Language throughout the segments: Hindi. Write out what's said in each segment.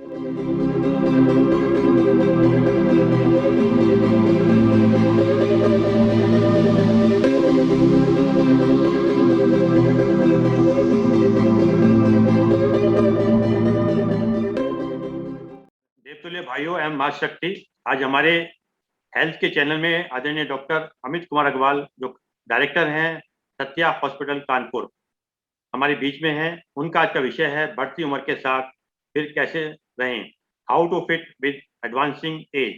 देवतुल्य भाइयों एवं माँ शक्ति, आज हमारे हेल्थ के चैनल में आदरणीय डॉक्टर अमित कुमार अग्रवाल जो डायरेक्टर हैं सत्या हॉस्पिटल कानपुर हमारे बीच में हैं। उनका आज का विषय है बढ़ती उम्र के साथ फिर कैसे रहें, how to fit with advancing age.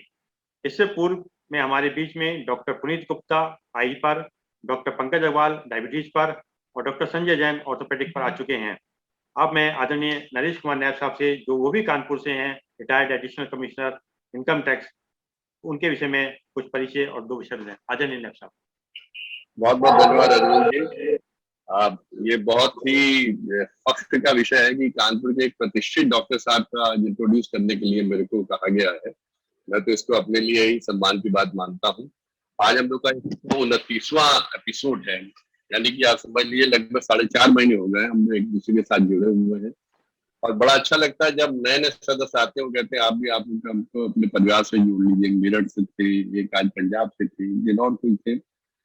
इससे पूर्व में हमारे बीच में डॉक्टर पुनीत गुप्ता आई पर, डॉक्टर पंकज अग्रवाल डायबिटीज पर और डॉक्टर संजय जैन ऑर्थोपेडिक पर आ चुके हैं। अब मैं आदरणीय नरेश कुमार नायब साहब से, जो वो भी कानपुर से हैं, retired additional commissioner income tax, उनके विषय में कुछ परिचय और दो विषय हैं। आदरणीय नायब साहब। बहुत बहुत धन्यवाद अरविंद जी। ये बहुत ही फख्र का विषय है कि कानपुर के एक प्रतिष्ठित डॉक्टर साहब का इंट्रोड्यूस करने के लिए मेरे को कहा गया है। मैं तो इसको अपने लिए ही सम्मान की बात मानता हूँ। आज हम लोग का 29वां एपिसोड है, यानी कि आप समझ लीजिए लगभग 4.5 महीने हो गए हम एक दूसरे के साथ जुड़े हुए हैं। और बड़ा अच्छा लगता है जब नए नए सदस्य आते हैं, वो कहते हैं आप भी, आप हमको अपने परिवार से जोड़ लीजिए। मेरठ से थे, एक आज पंजाब से थे, जिन्होंने कोई थे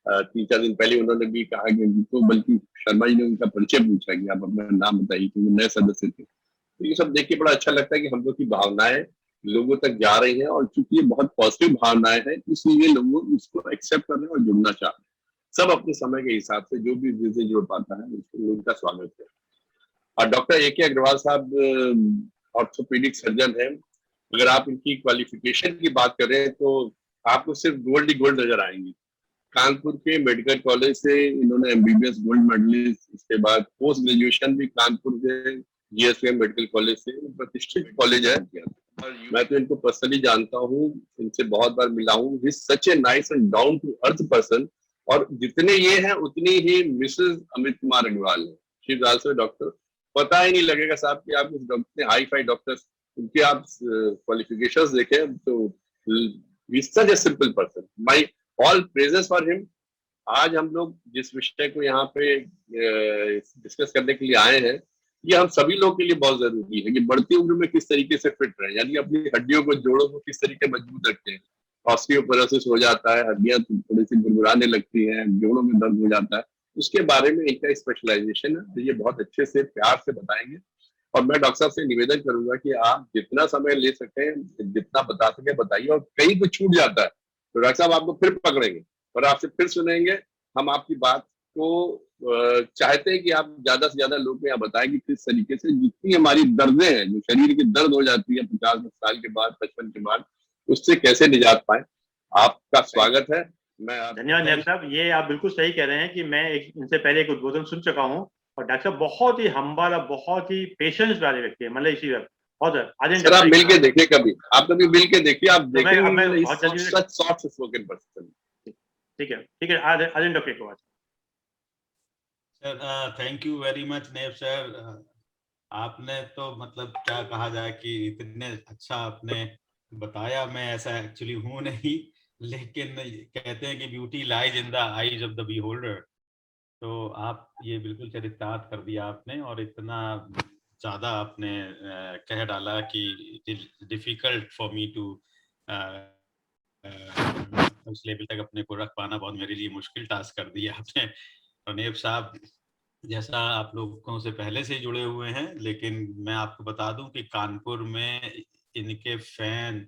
3-4 दिन पहले उन्होंने भी कहा कि उनको, बल्कि शर्मा जी ने उनका परिचय पूछा कि आप अपना नाम बताइए, क्योंकि नए सदस्य थे। तो ये सब देख के बड़ा अच्छा लगता है कि हम लोग की भावनाएं लोगों तक जा रही हैं, और चूंकि ये बहुत पॉजिटिव भावनाएं हैं इसलिए लोग इसको एक्सेप्ट कर रहे हैं और जुड़ना चाह रहे हैं। सब अपने समय के हिसाब से जो भी जिससे जुड़ पाता है उसको उनका स्वागत है। और डॉक्टर A.K. अग्रवाल साहब ऑर्थोपेडिक सर्जन हैं। अगर आप इनकी क्वालिफिकेशन की बात करें तो आपको सिर्फ गोल्ड ही गोल्ड नजर आएंगी। कानपुर के मेडिकल कॉलेज से इन्होंने MBBS गोल्ड मेडलिस्ट, इसके बाद पोस्ट ग्रेजुएशन भी कानपुर के GSM मेडिकल कॉलेज से, प्रतिष्ठित कॉलेज है। मैं तो इनको पर्सनली जानता हूँ, इनसे बहुत बार मिला हूँ। He is such a nice and down to earth person. और जितने ये हैं उतनी ही मिसेस अमित कुमार अग्रवाल है। She is also doctor. पता ही नहीं लगेगा साहब कि आप इस हाई फाई डॉक्टर्स, उनके आप क्वालिफिकेशंस देखें तो such a simple person. My all praises for him. आज हम लोग जिस विषय को यहाँ पे डिस्कस करने के लिए आए हैं, ये हम सभी लोग के लिए बहुत जरूरी है कि बढ़ती उम्र में किस तरीके से फिट रहे, यानी अपनी हड्डियों को, जोड़ों को किस तरीके मजबूत रखते हैं। ऑस्टियोपोरोसिस हो जाता है, हड्डियां थोड़ी सी गुरगुराने लगती हैं, जोड़ों में दर्द हो जाता है, उसके बारे में इनका स्पेशलाइजेशन है। ये बहुत अच्छे से प्यार से बताएंगे। और मैं डॉक्टर साहब से निवेदन करूंगा कि आप जितना समय ले सकें, जितना बता सके बताइए। और कहीं कुछ छूट जाता है तो डॉक्टर साहब आपको फिर पकड़ेंगे और आपसे फिर सुनेंगे। हम आपकी बात को चाहते हैं कि आप ज्यादा से ज्यादा लोग को यहाँ बताएं कि किस तरीके से जितनी हमारी दर्दें हैं, जो शरीर की दर्द हो जाती है 50 साल के बाद, 55 के बाद, उससे कैसे निजात पाए। आपका स्वागत है। मैं धन्यवाद नायब साहब। ये आप बिल्कुल सही कह रहे हैं कि मैं इनसे पहले एक उद्बोधन सुन चुका हूँ, और डॉक्टर साहब बहुत ही हम्बल और बहुत ही पेशेंस वाले व्यक्ति है, मतलब इसी सर आप मिल के देखिए, कभी आप कभी मिल के देखिए, आप तो देखेंगे सॉफ्ट स्पोकन पर्सन। ठीक है आर्यन डॉक्टर को। Sir thank you very much नायब सर। आपने तो मतलब क्या कहा जाए कि इतने अच्छा आपने बताया। मैं ऐसा एक्चुअली हूँ नहीं, लेकिन कहते हैं कि beauty lies in the eyes of the beholder. तो आप ये बिल्कुल चरितार्थ कर दिया आपने, और इतना ज़्यादा आपने कह डाला कि it is difficult for me to उस लेवल तक अपने को रख पाना बहुत मेरे लिए मुश्किल टास्क कर दिया आपने। और नायब साहब जैसा आप लोगों से पहले से जुड़े हुए हैं, लेकिन मैं आपको बता दूं कि कानपुर में इनके फैन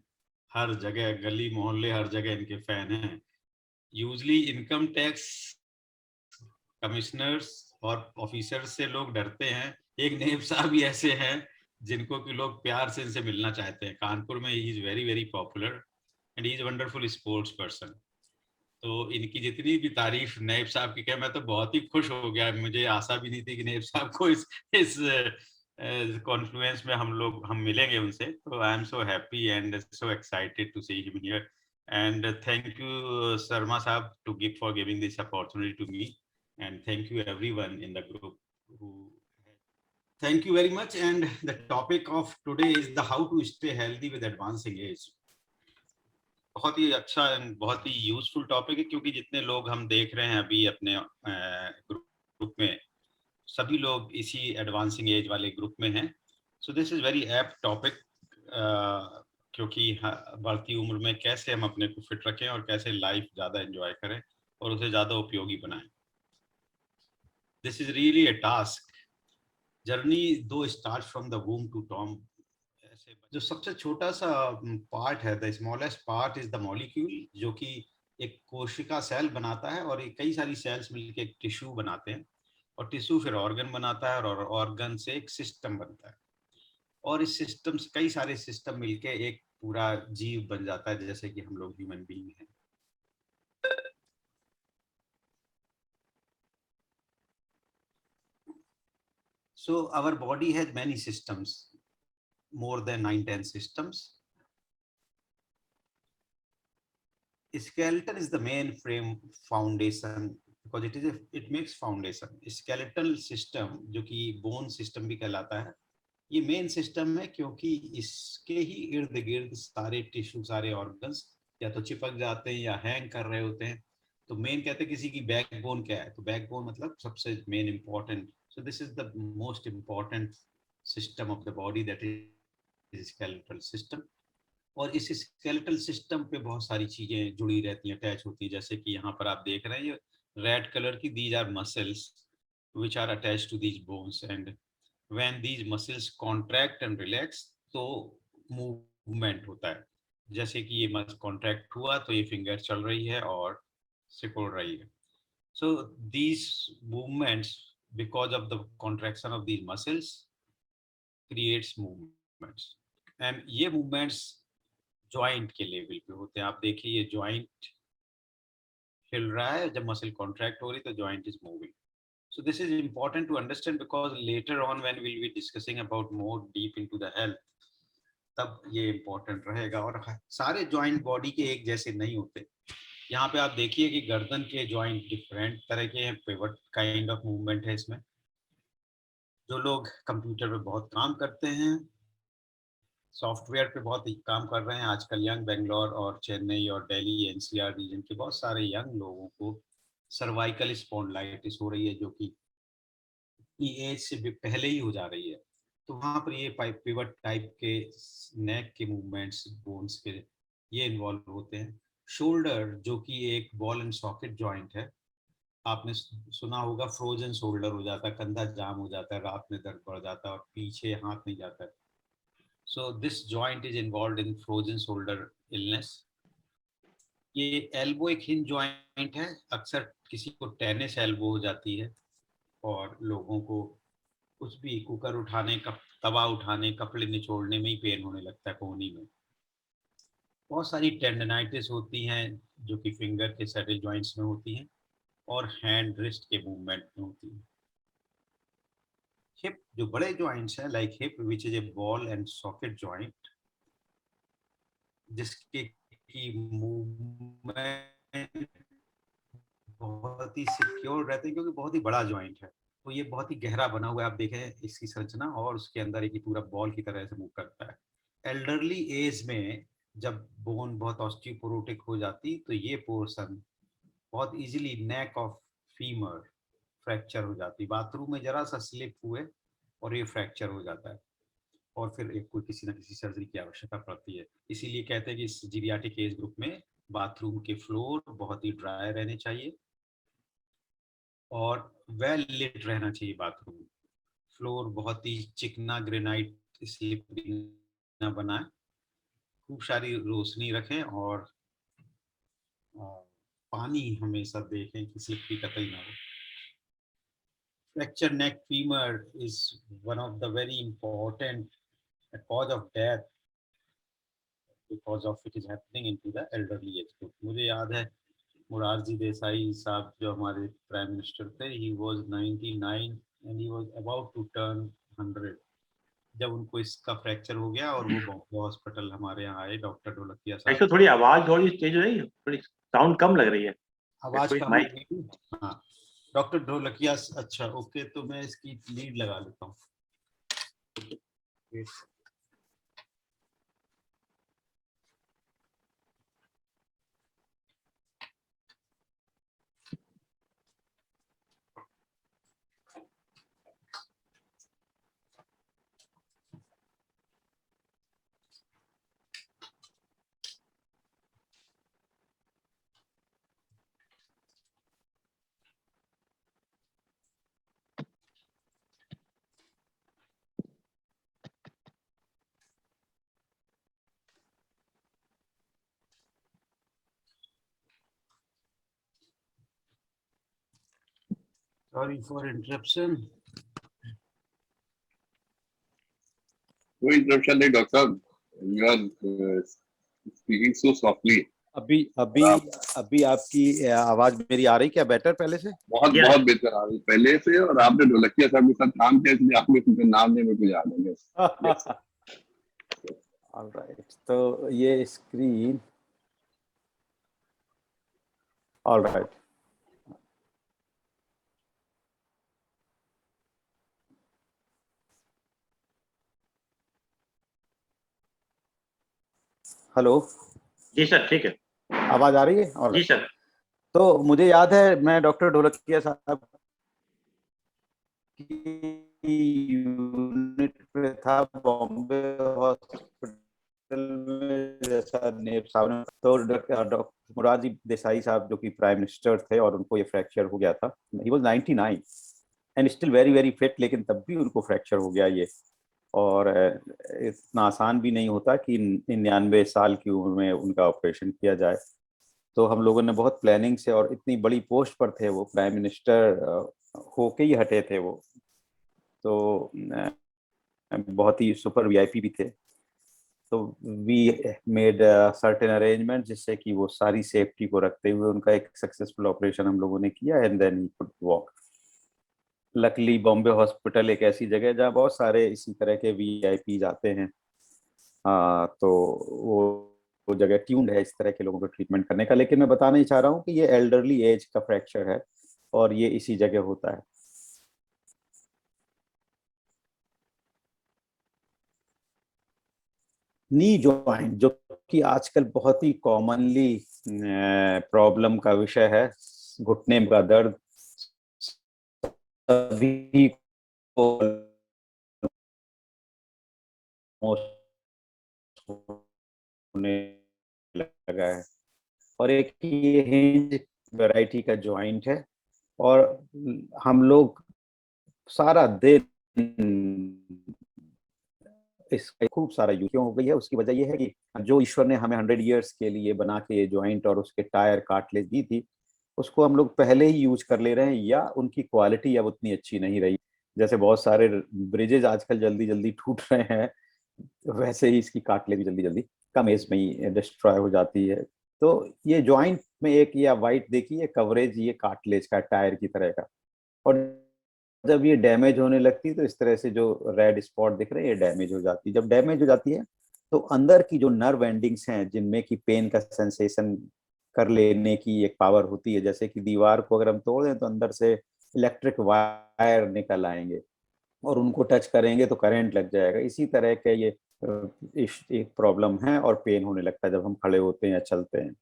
हर जगह, गली मोहल्ले हर जगह इनके फैन हैं। यूजली इनकम टैक्स कमिश्नर्स और ऑफिसर्स से लोग डरते हैं। एक नायब साहब भी ऐसे हैं जिनको कि लोग प्यार से इनसे मिलना चाहते हैं। कानपुर में he is very very popular and he is wonderful sports person. तो इनकी जितनी भी तारीफ नायब साहब की क्या, मैं तो बहुत ही खुश हो गया। मुझे आशा भी नहीं थी कि नायब साहब को इस कॉन्फ्लुएंस में हम मिलेंगे उनसे। तो I am so happy and so excited to see him here. And thank you Sharma साहब to give for giving this opportunity to me, and thank you everyone in the group who thank you very much. And the topic of today is the how to stay healthy with advancing age. बहुत ही अच्छा एंड बहुत ही यूजफुल टॉपिक है, क्योंकि जितने लोग हम देख रहे हैं अभी अपने ग्रुप में, सभी लोग इसी एडवांसिंग एज वाले ग्रुप में हैं। So this is very apt topic क्योंकि बढ़ती उम्र में कैसे हम अपने को फिट रखें और कैसे लाइफ ज़्यादा एंजॉय करें और उसे ज़्यादा उपयोगी बनाएं। This is really a task. Journey to start from the womb to tomb. ऐसे जो सबसे छोटा सा पार्ट है, the smallest part is the molecule, जो कि एक कोशिका सेल बनाता है और कई सारी सेल्स मिलकर एक टिश्यू बनाते हैं और टिश्यू फिर ऑर्गन बनाता है और ऑर्गन से एक सिस्टम बनता है और इस सिस्टम से कई सारे सिस्टम मिलके एक पूरा जीव बन जाता है, जैसे कि हम लोग ह्यूमन बीइंग हैं। So our body has many systems, more than 9-10 systems. Skeleton is the main frame foundation because it makes foundation. Skeletal system जो कि bone system भी कहलाता है, ये मेन सिस्टम है क्योंकि इसके ही इर्द गिर्द सारे टिश्यू, सारे ऑर्गन्स या तो चिपक जाते हैं या हैंग कर रहे होते हैं। तो मेन कहते हैं किसी की बैकबोन क्या है, तो बैकबोन मतलब सबसे main important. So this is the most important system of the body, that is skeletal system. और इस स्केलेटल सिस्टम पे बहुत सारी चीजें जुड़ी रहती हैं, अटैच होती है, जैसे कि यहाँ पर आप देख रहे हैं ये रेड कलर की, these our muscles which are attached to these bones, and when these muscles contract and relax तो मूवमेंट होता है। जैसे कि ये मसल कॉन्ट्रैक्ट हुआ तो ये फिंगर चल रही है और सिकुड़ रही है। सो these movements, because of the contraction of these muscles, creates movements, and ये movements जॉइंट के लेवल पे होते हैं। आप देखिए ये जॉइंट हिल रहा है, जब मसल कॉन्ट्रैक्ट हो रही तो joint is moving. So this is important to understand because later on when we'll be discussing about more deep into the health, तब ये important रहेगा। और सारे जॉइंट बॉडी के एक जैसे नहीं होते। यहाँ पे आप देखिए कि गर्दन के जॉइंट डिफरेंट तरह के हैं, पिवट काइंड ऑफ मूवमेंट है इसमें। जो लोग कंप्यूटर पे बहुत काम करते हैं, सॉफ्टवेयर पे बहुत काम कर रहे हैं आजकल, यंग बेंगलोर और चेन्नई और दिल्ली एनसीआर रीजन के बहुत सारे यंग लोगों को सर्वाइकल स्पॉन्डिलाइटिस हो रही है, जो कि एज से भी पहले ही हो जा रही है। तो वहाँ पर ये पिवट टाइप के नेक के मूवमेंट्स, बोन्स के, ये इन्वॉल्व होते हैं। शोल्डर जो कि एक बॉल एंड सॉकेट जॉइंट है, आपने सुना होगा फ्रोजन शोल्डर हो जाता है, कंधा जाम हो जाता है, रात में दर्द बढ़ जाता है और पीछे हाथ नहीं जाता है। So this joint is involve in frozen shoulder illness. ये एल्बो एक हिंज जॉइंट है, अक्सर किसी को टेनिस एल्बो हो जाती है और लोगों को कुछ भी कुकर उठाने, तवा उठाने, कपड़े निचोड़ने में ही पेन होने लगता है कोहनी में। बहुत सारी टेंडनाइटिस होती हैं जो कि फिंगर के सैडल जॉइंट्स में होती हैं और हैंड रिस्ट के मूवमेंट में होती हैं। हिप जो बड़े जॉइंट्स हैं, like hip which is a ball and socket joint, जिसके की मूवमेंट बहुत ही सिक्योर रहते हैं क्योंकि बहुत ही बड़ा जॉइंट है। तो ये बहुत ही गहरा बना हुआ है, आप देखें इसकी संरचना, और उसके अंदर एक पूरा बॉल की तरह से मूव करता है। एल्डरली एज में जब बोन बहुत ऑस्टियोपोरोटिक हो जाती तो ये पोर्शन बहुत easily neck of femur fracture हो जाती। बाथरूम में जरा सा स्लिप हुए और ये फ्रैक्चर हो जाता है और फिर एक कोई किसी न किसी सर्जरी की आवश्यकता पड़ती है। इसीलिए कहते हैं कि इस जीरियाटिक एज ग्रुप में बाथरूम के फ्लोर बहुत ही ड्राई रहने चाहिए और वेल लिट रहना चाहिए। बाथरूम फ्लोर बहुत ही चिकना ग्रेनाइट स्लिपरी न बनाए, खूब सारी रोशनी रखें और पानी हमेशा देखें कि स्लिपरी कतई ना हो। Fracture neck femur is one of the very important cause of death because of it is happening into the elderly age group. मुझे याद है मुरारजी देसाई साहब जो हमारे प्राइम मिनिस्टर थे, he was 99 and he was about to turn 100 जब उनको इसका फ्रैक्चर हो गया और वो बॉम्बे हॉस्पिटल हमारे यहाँ आए, डॉक्टर ढोलकिया साहब। ऐसे थोड़ी आवाज थोड़ी तेज नहीं, थोड़ी साउंड कम लग रही है। आवाज थोड़ी कम माइक। लग रही है? हाँ, डॉक्टर ढोलकिया। अच्छा ओके, तो मैं इसकी लीड लगा लेता हूँ। Sorry for interruption. कोई इंटरप्शन नहीं डॉक्टर साहब, you are speaking so softly. अभी अभी अभी आपकी आवाज मेरी आ रही क्या बेटर पहले से? बहुत Yes. बहुत बेहतर आ रही पहले से, और आपने ढोलकिया साहब के साथ काम किया इसलिए आपको उनका नाम नहीं मेरे को याद है। Yes. ऑलराइट, तो ये स्क्रीन, ऑलराइट, हेलो, जी सर, ठीक है। आवाज आ रही है? जी ऑलराइट, सर। तो मुझे याद है मैं डॉक्टर ढोलकिया साहब की यूनिट पे था बॉम्बे हॉस्पिटल में, जैसा नेब साहब ने, तो डॉक्टर मुरारजी देसाई साहब जो कि प्राइम मिनिस्टर थे और उनको ये फ्रैक्चर हो गया था। He was 99 and still very very fit, लेकिन तब भी उनको फ्रैक्चर हो गया ये। और इतना आसान भी नहीं होता कि 99 साल की उम्र में उनका ऑपरेशन किया जाए। तो हम लोगों ने बहुत प्लानिंग से, और इतनी बड़ी पोस्ट पर थे वो, प्राइम मिनिस्टर होके ही हटे थे वो, तो बहुत ही सुपर वीआईपी भी थे। तो वी मेड सर्टेन अरेंजमेंट जिससे कि वो सारी सेफ्टी को रखते हुए उनका एक सक्सेसफुल ऑपरेशन हम लोगों ने किया, and then he could walk. Luckily Bombay hospital एक ऐसी जगह है जहाँ बहुत सारे इसी तरह के वीआईपी जाते हैं। तो वो जगह ट्यून्ड है इस तरह के लोगों को ट्रीटमेंट करने का। लेकिन मैं बताना ही चाह रहा हूँ कि ये एल्डरली एज का फ्रैक्चर है और ये इसी जगह होता है। नी जॉइंट, जो कि आजकल बहुत ही कॉमनली प्रॉब्लम का विषय है, घुटने का दर्द सभी को होने लगा है, और एक ये हिंज वैरायटी का जॉइंट है। और हम लोग सारा दिन इसका खूब सारा यूज क्यों हो गई है, उसकी वजह यह है कि जो ईश्वर ने हमें 100 ईयर्स के लिए बना के ये जॉइंट और उसके टायर कार्टिलेज दी थी, उसको हम लोग पहले ही यूज कर ले रहे हैं, या उनकी क्वालिटी अब उतनी अच्छी नहीं रही। जैसे बहुत सारे ब्रिजेज आजकल जल्दी जल्दी टूट रहे हैं, वैसे ही इसकी कार्टिलेज भी जल्दी जल्दी कम एज में ही डिस्ट्रॉय हो जाती है। तो ये जॉइंट में एक या वाइट देखिए कवरेज, ये कार्टिलेज का टायर की तरह का, और जब ये डैमेज होने लगती है तो इस तरह से जो रेड स्पॉट दिख रहे हैं ये डैमेज हो जाती है। जब डैमेज हो जाती है तो अंदर की जो नर्व एंडिंग्स हैं जिनमें कि पेन का सेंसेशन कर लेने की एक पावर होती है, जैसे कि दीवार को अगर हम तोड़ दें तो अंदर से इलेक्ट्रिक वायर निकल आएंगे और उनको टच करेंगे तो करंट लग जाएगा। इसी तरह के ये एक प्रॉब्लम है और पेन होने लगता है जब हम खड़े होते हैं या चलते हैं।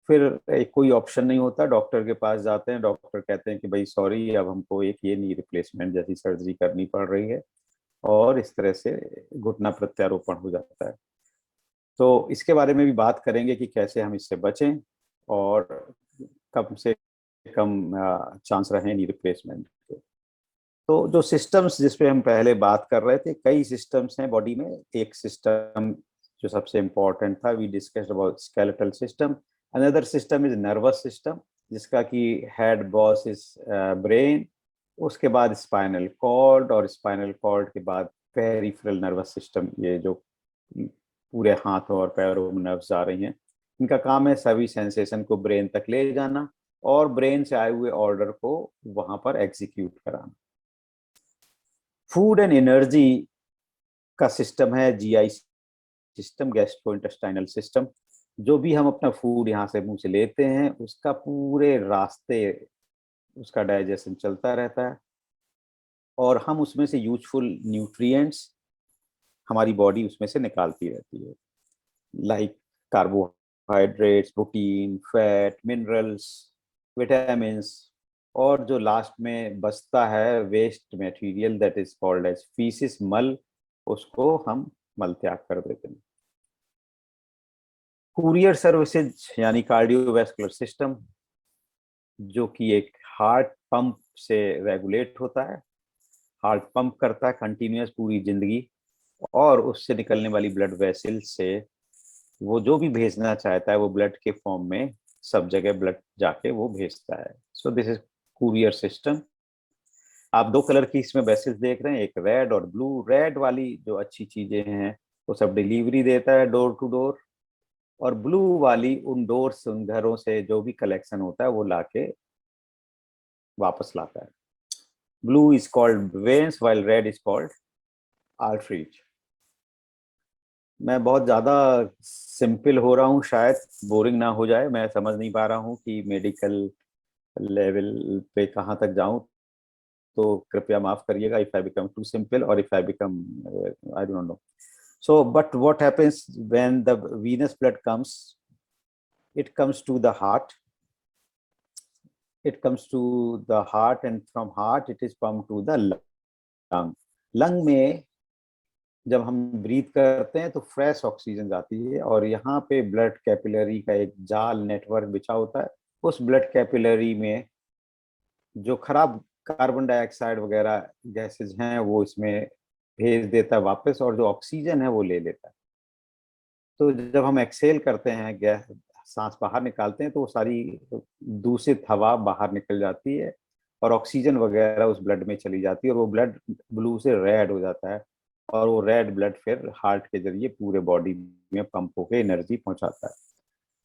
फिर कोई ऑप्शन नहीं होता, डॉक्टर के पास जाते हैं, डॉक्टर कहते हैं कि भाई सॉरी, अब हमको एक ये नी रिप्लेसमेंट जैसी सर्जरी करनी पड़ रही है, और इस तरह से घुटना प्रत्यारोपण हो जाता है। तो इसके बारे में भी बात करेंगे कि कैसे हम इससे बचें और कम से कम चांस रहे नी रिप्लेसमेंट के। तो जो सिस्टम्स जिस पे हम पहले बात कर रहे थे, कई सिस्टम्स हैं बॉडी में। एक सिस्टम जो सबसे इम्पोर्टेंट था, we discussed about skeletal system. Another system is nervous system, जिसका कि हेड बॉस इज ब्रेन, उसके बाद स्पाइनल कॉर्ड, और स्पाइनल कॉर्ड के बाद पेरिफेरल नर्वस सिस्टम, ये जो पूरे हाथों और पैरों में नर्व्स आ रही हैं। इनका काम है सभी सेंसेशन को ब्रेन तक ले जाना और ब्रेन से आए हुए ऑर्डर को वहां पर एग्जीक्यूट कराना। फूड एंड एनर्जी का सिस्टम है जीआई सिस्टम, गैस्ट्रोइंटेस्टाइनल सिस्टम। जो भी हम अपना फूड यहाँ से मुंह से लेते हैं उसका पूरे रास्ते उसका डाइजेशन चलता रहता है, और हम उसमें से यूजफुल न्यूट्रिएंट्स हमारी बॉडी उसमें से निकालती रहती है, like carbohydrates, protein, fat, minerals, vitamins, और जो लास्ट में बचता है waste material that is called as faeces, मल, उसको हम मल त्याग कर देते हैं। कुरियर सर्विसेज यानी कार्डियोवैस्कुलर सिस्टम, जो कि एक हार्ट पंप से रेगुलेट होता है, हार्ट पंप करता है कंटिन्यूस पूरी जिंदगी, और उससे निकलने वाली ब्लड वेसल से वो जो भी भेजना चाहता है वो ब्लड के फॉर्म में सब जगह ब्लड जाके वो भेजता है। So this is courier system. आप दो कलर की इसमें वेसल्स देख रहे हैं, एक रेड और ब्लू। रेड वाली जो अच्छी चीजें हैं वो सब डिलीवरी देता है डोर टू डोर, और ब्लू वाली उन डोर्स, उन घरों से जो भी कलेक्शन होता है वो लाके वापस लाता है। Blue is called veins while red is called outreach. मैं बहुत ज्यादा सिंपल हो रहा हूँ, शायद बोरिंग ना हो जाए, मैं समझ नहीं पा रहा हूँ कि मेडिकल लेवल पे कहाँ तक जाऊं, तो कृपया माफ करिएगा if I become too simple और if I become I don't know. So, but what happens when the venous blood comes? It comes to the heart. It comes to the heart, and from heart it is pumped to the lung. Lung में जब हम ब्रीथ करते हैं तो फ्रेश ऑक्सीजन जाती है, और यहाँ पे ब्लड कैपिलरी का एक जाल नेटवर्क बिछा होता है। उस ब्लड कैपिलरी में जो खराब कार्बन डाइऑक्साइड वगैरह गैसेज हैं वो इसमें भेज देता है वापस, और जो ऑक्सीजन है वो ले लेता है। तो जब हम एक्सेल करते हैं, गैस सांस बाहर निकालते हैं, तो वो सारी दूषित हवा बाहर निकल जाती है और ऑक्सीजन वगैरह उस ब्लड में चली जाती है, और वो ब्लड ब्लू से रेड हो जाता है, और वो रेड ब्लड फिर हार्ट के जरिए पूरे बॉडी में पंप होकर एनर्जी पहुंचाता है।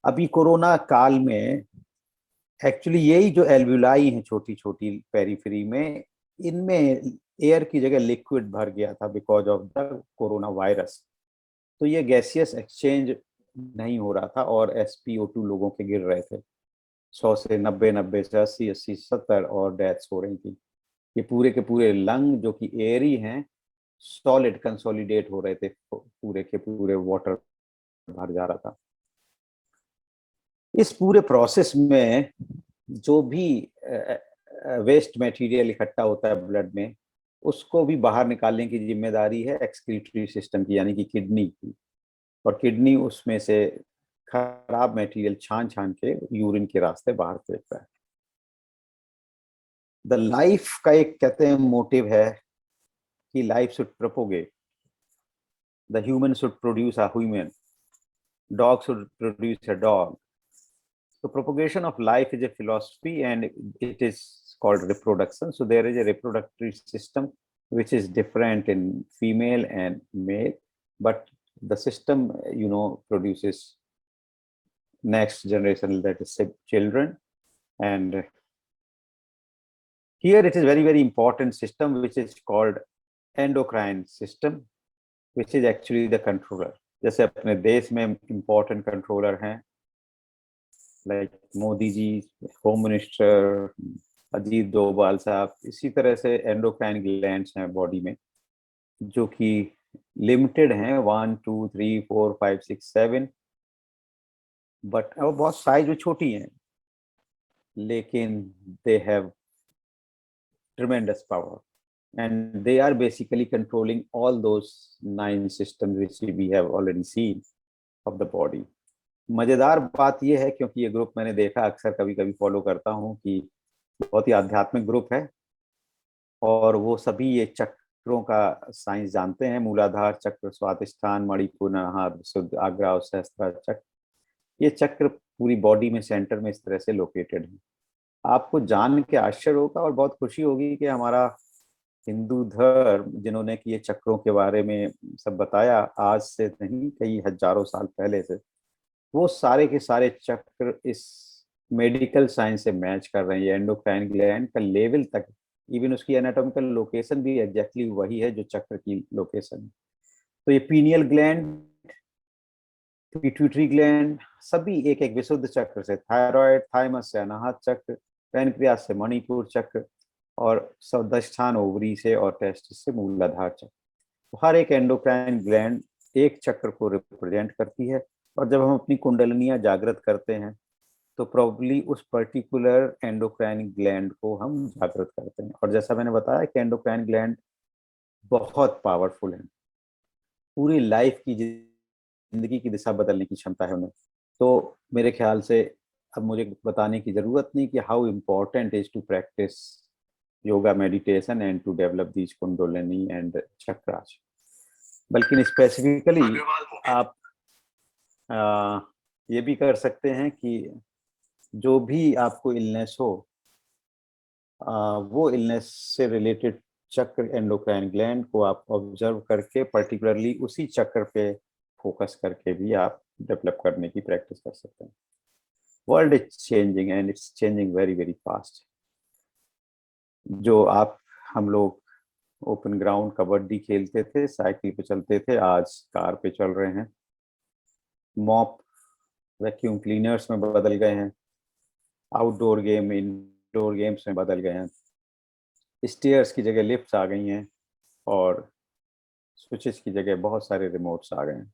अभी कोरोना काल में एक्चुअली यही जो एल्वुलाई हैं छोटी छोटी पेरीफ्री में, इनमें एयर की जगह लिक्विड भर गया था because of the corona virus. तो ये गैसियस एक्सचेंज नहीं हो रहा था और SpO2 लोगों के गिर रहे थे, 100 से 90, 90 से 80, 80 70, और डेथ्स हो रही थी। ये पूरे के पूरे लंग जो कि एयरी हैं, सॉलिड कंसोलिडेट हो रहे थे, पूरे के पूरे वाटर भर जा रहा था। इस पूरे प्रोसेस में जो भी वेस्ट मटेरियल इकट्ठा होता है ब्लड में, उसको भी बाहर निकालने की जिम्मेदारी है एक्सक्रीटरी सिस्टम की, यानी कि किडनी की। और किडनी उसमें से खराब मटेरियल छान छान के यूरिन के रास्ते बाहर फेंकता है। द लाइफ का एक कहते हैं मोटिव है कि life should propagate, the human should produce a human, dog should produce a dog. So propagation of life is a philosophy, and it is called reproduction. So there is a reproductory system which is different in female and male, but the system, produces next generation, that is children. And here it is very, very important system which is called endocrine system, which is actually the controller. जैसे अपने देश में important controller हैं like Modi ji, home minister Ajit Doval साहब, इसी तरह से एंडोक्राइन ग्लैंड्स हैं बॉडी में जो कि लिमिटेड हैं, 1 2 3 4 5 6 7, बट और बहुत साइज में छोटी हैं, लेकिन they have tremendous power and they are basically controlling all those 9 systems which we have already seen of the body. मजेदार बात यह है, क्योंकि ये ग्रुप मैंने देखा अक्सर, कभी कभी फॉलो करता हूँ, कि बहुत ही आध्यात्मिक ग्रुप है और वो सभी ये चक्रों का साइंस जानते हैं। मूलाधार चक्र, स्वादिष्ठान, मणिपुर, शुद्ध आग्रा और सहस्त्र चक्र, ये चक्र पूरी बॉडी में सेंटर में इस तरह से लोकेटेड है। आपको जान के आश्चर्य होगा और बहुत खुशी होगी कि हमारा हिंदू धर्म, जिन्होंने कि ये चक्रों के बारे में सब बताया, आज से नहीं कई हजारों साल पहले से, वो सारे के सारे चक्र इस मेडिकल साइंस से मैच कर रहे हैं। एंडोक्राइन ग्लैंड का लेवल तक, इवन उसकी एनाटॉमिकल लोकेशन भी एग्जैक्टली वही है जो चक्र की लोकेशन है। तो ये पीनियल ग्लैंड, पिट्यूटरी ग्लैंड, सभी एक एक विशुद्ध चक्र से, थायराइड, थाइमस से अनाहत चक्र, पैनक्रियास से मणिपुर चक्र, और स्वादिष्ठान ओवरी से, और टेस्टिस से मूलाधार चक्र। तो हर एक एंडोक्राइन ग्लैंड एक चक्र को रिप्रेजेंट करती है, और जब हम अपनी कुंडलिनियां जागृत करते हैं तो प्रोबेबली उस पर्टिकुलर एंडोक्राइन ग्लैंड को हम जागृत करते हैं। और जैसा मैंने बताया कि एंडोक्राइन ग्लैंड बहुत पावरफुल है, पूरी लाइफ की जिंदगी की दिशा बदलने की क्षमता है उन्हें। तो मेरे ख्याल से अब मुझे बताने की जरूरत नहीं कि how important is to practice yoga, meditation and to develop these kundalini and chakras, बल्कि स्पेसिफिकली आप ये भी कर सकते हैं कि जो भी आपको इलनेस हो, वो इलनेस से रिलेटेड चक्र एंडोक्राइन ग्लैंड को आप ऑब्जर्व करके पर्टिकुलरली उसी चक्र पे फोकस करके भी आप डेवलप करने की प्रैक्टिस कर सकते हैं। World is changing and it's changing very very fast. जो हम लोग ओपन ग्राउंड कबड्डी खेलते थे, साइकिल पे चलते थे, आज कार पे चल रहे हैं। मॉप वैक्यूम क्लीनर्स में बदल गए हैं, आउटडोर गेम इंडोर गेम्स में बदल गए हैं, स्टेयर्स की जगह लिफ्ट्स आ गई हैं और स्विचेस की जगह बहुत सारे रिमोट्स आ गए हैं।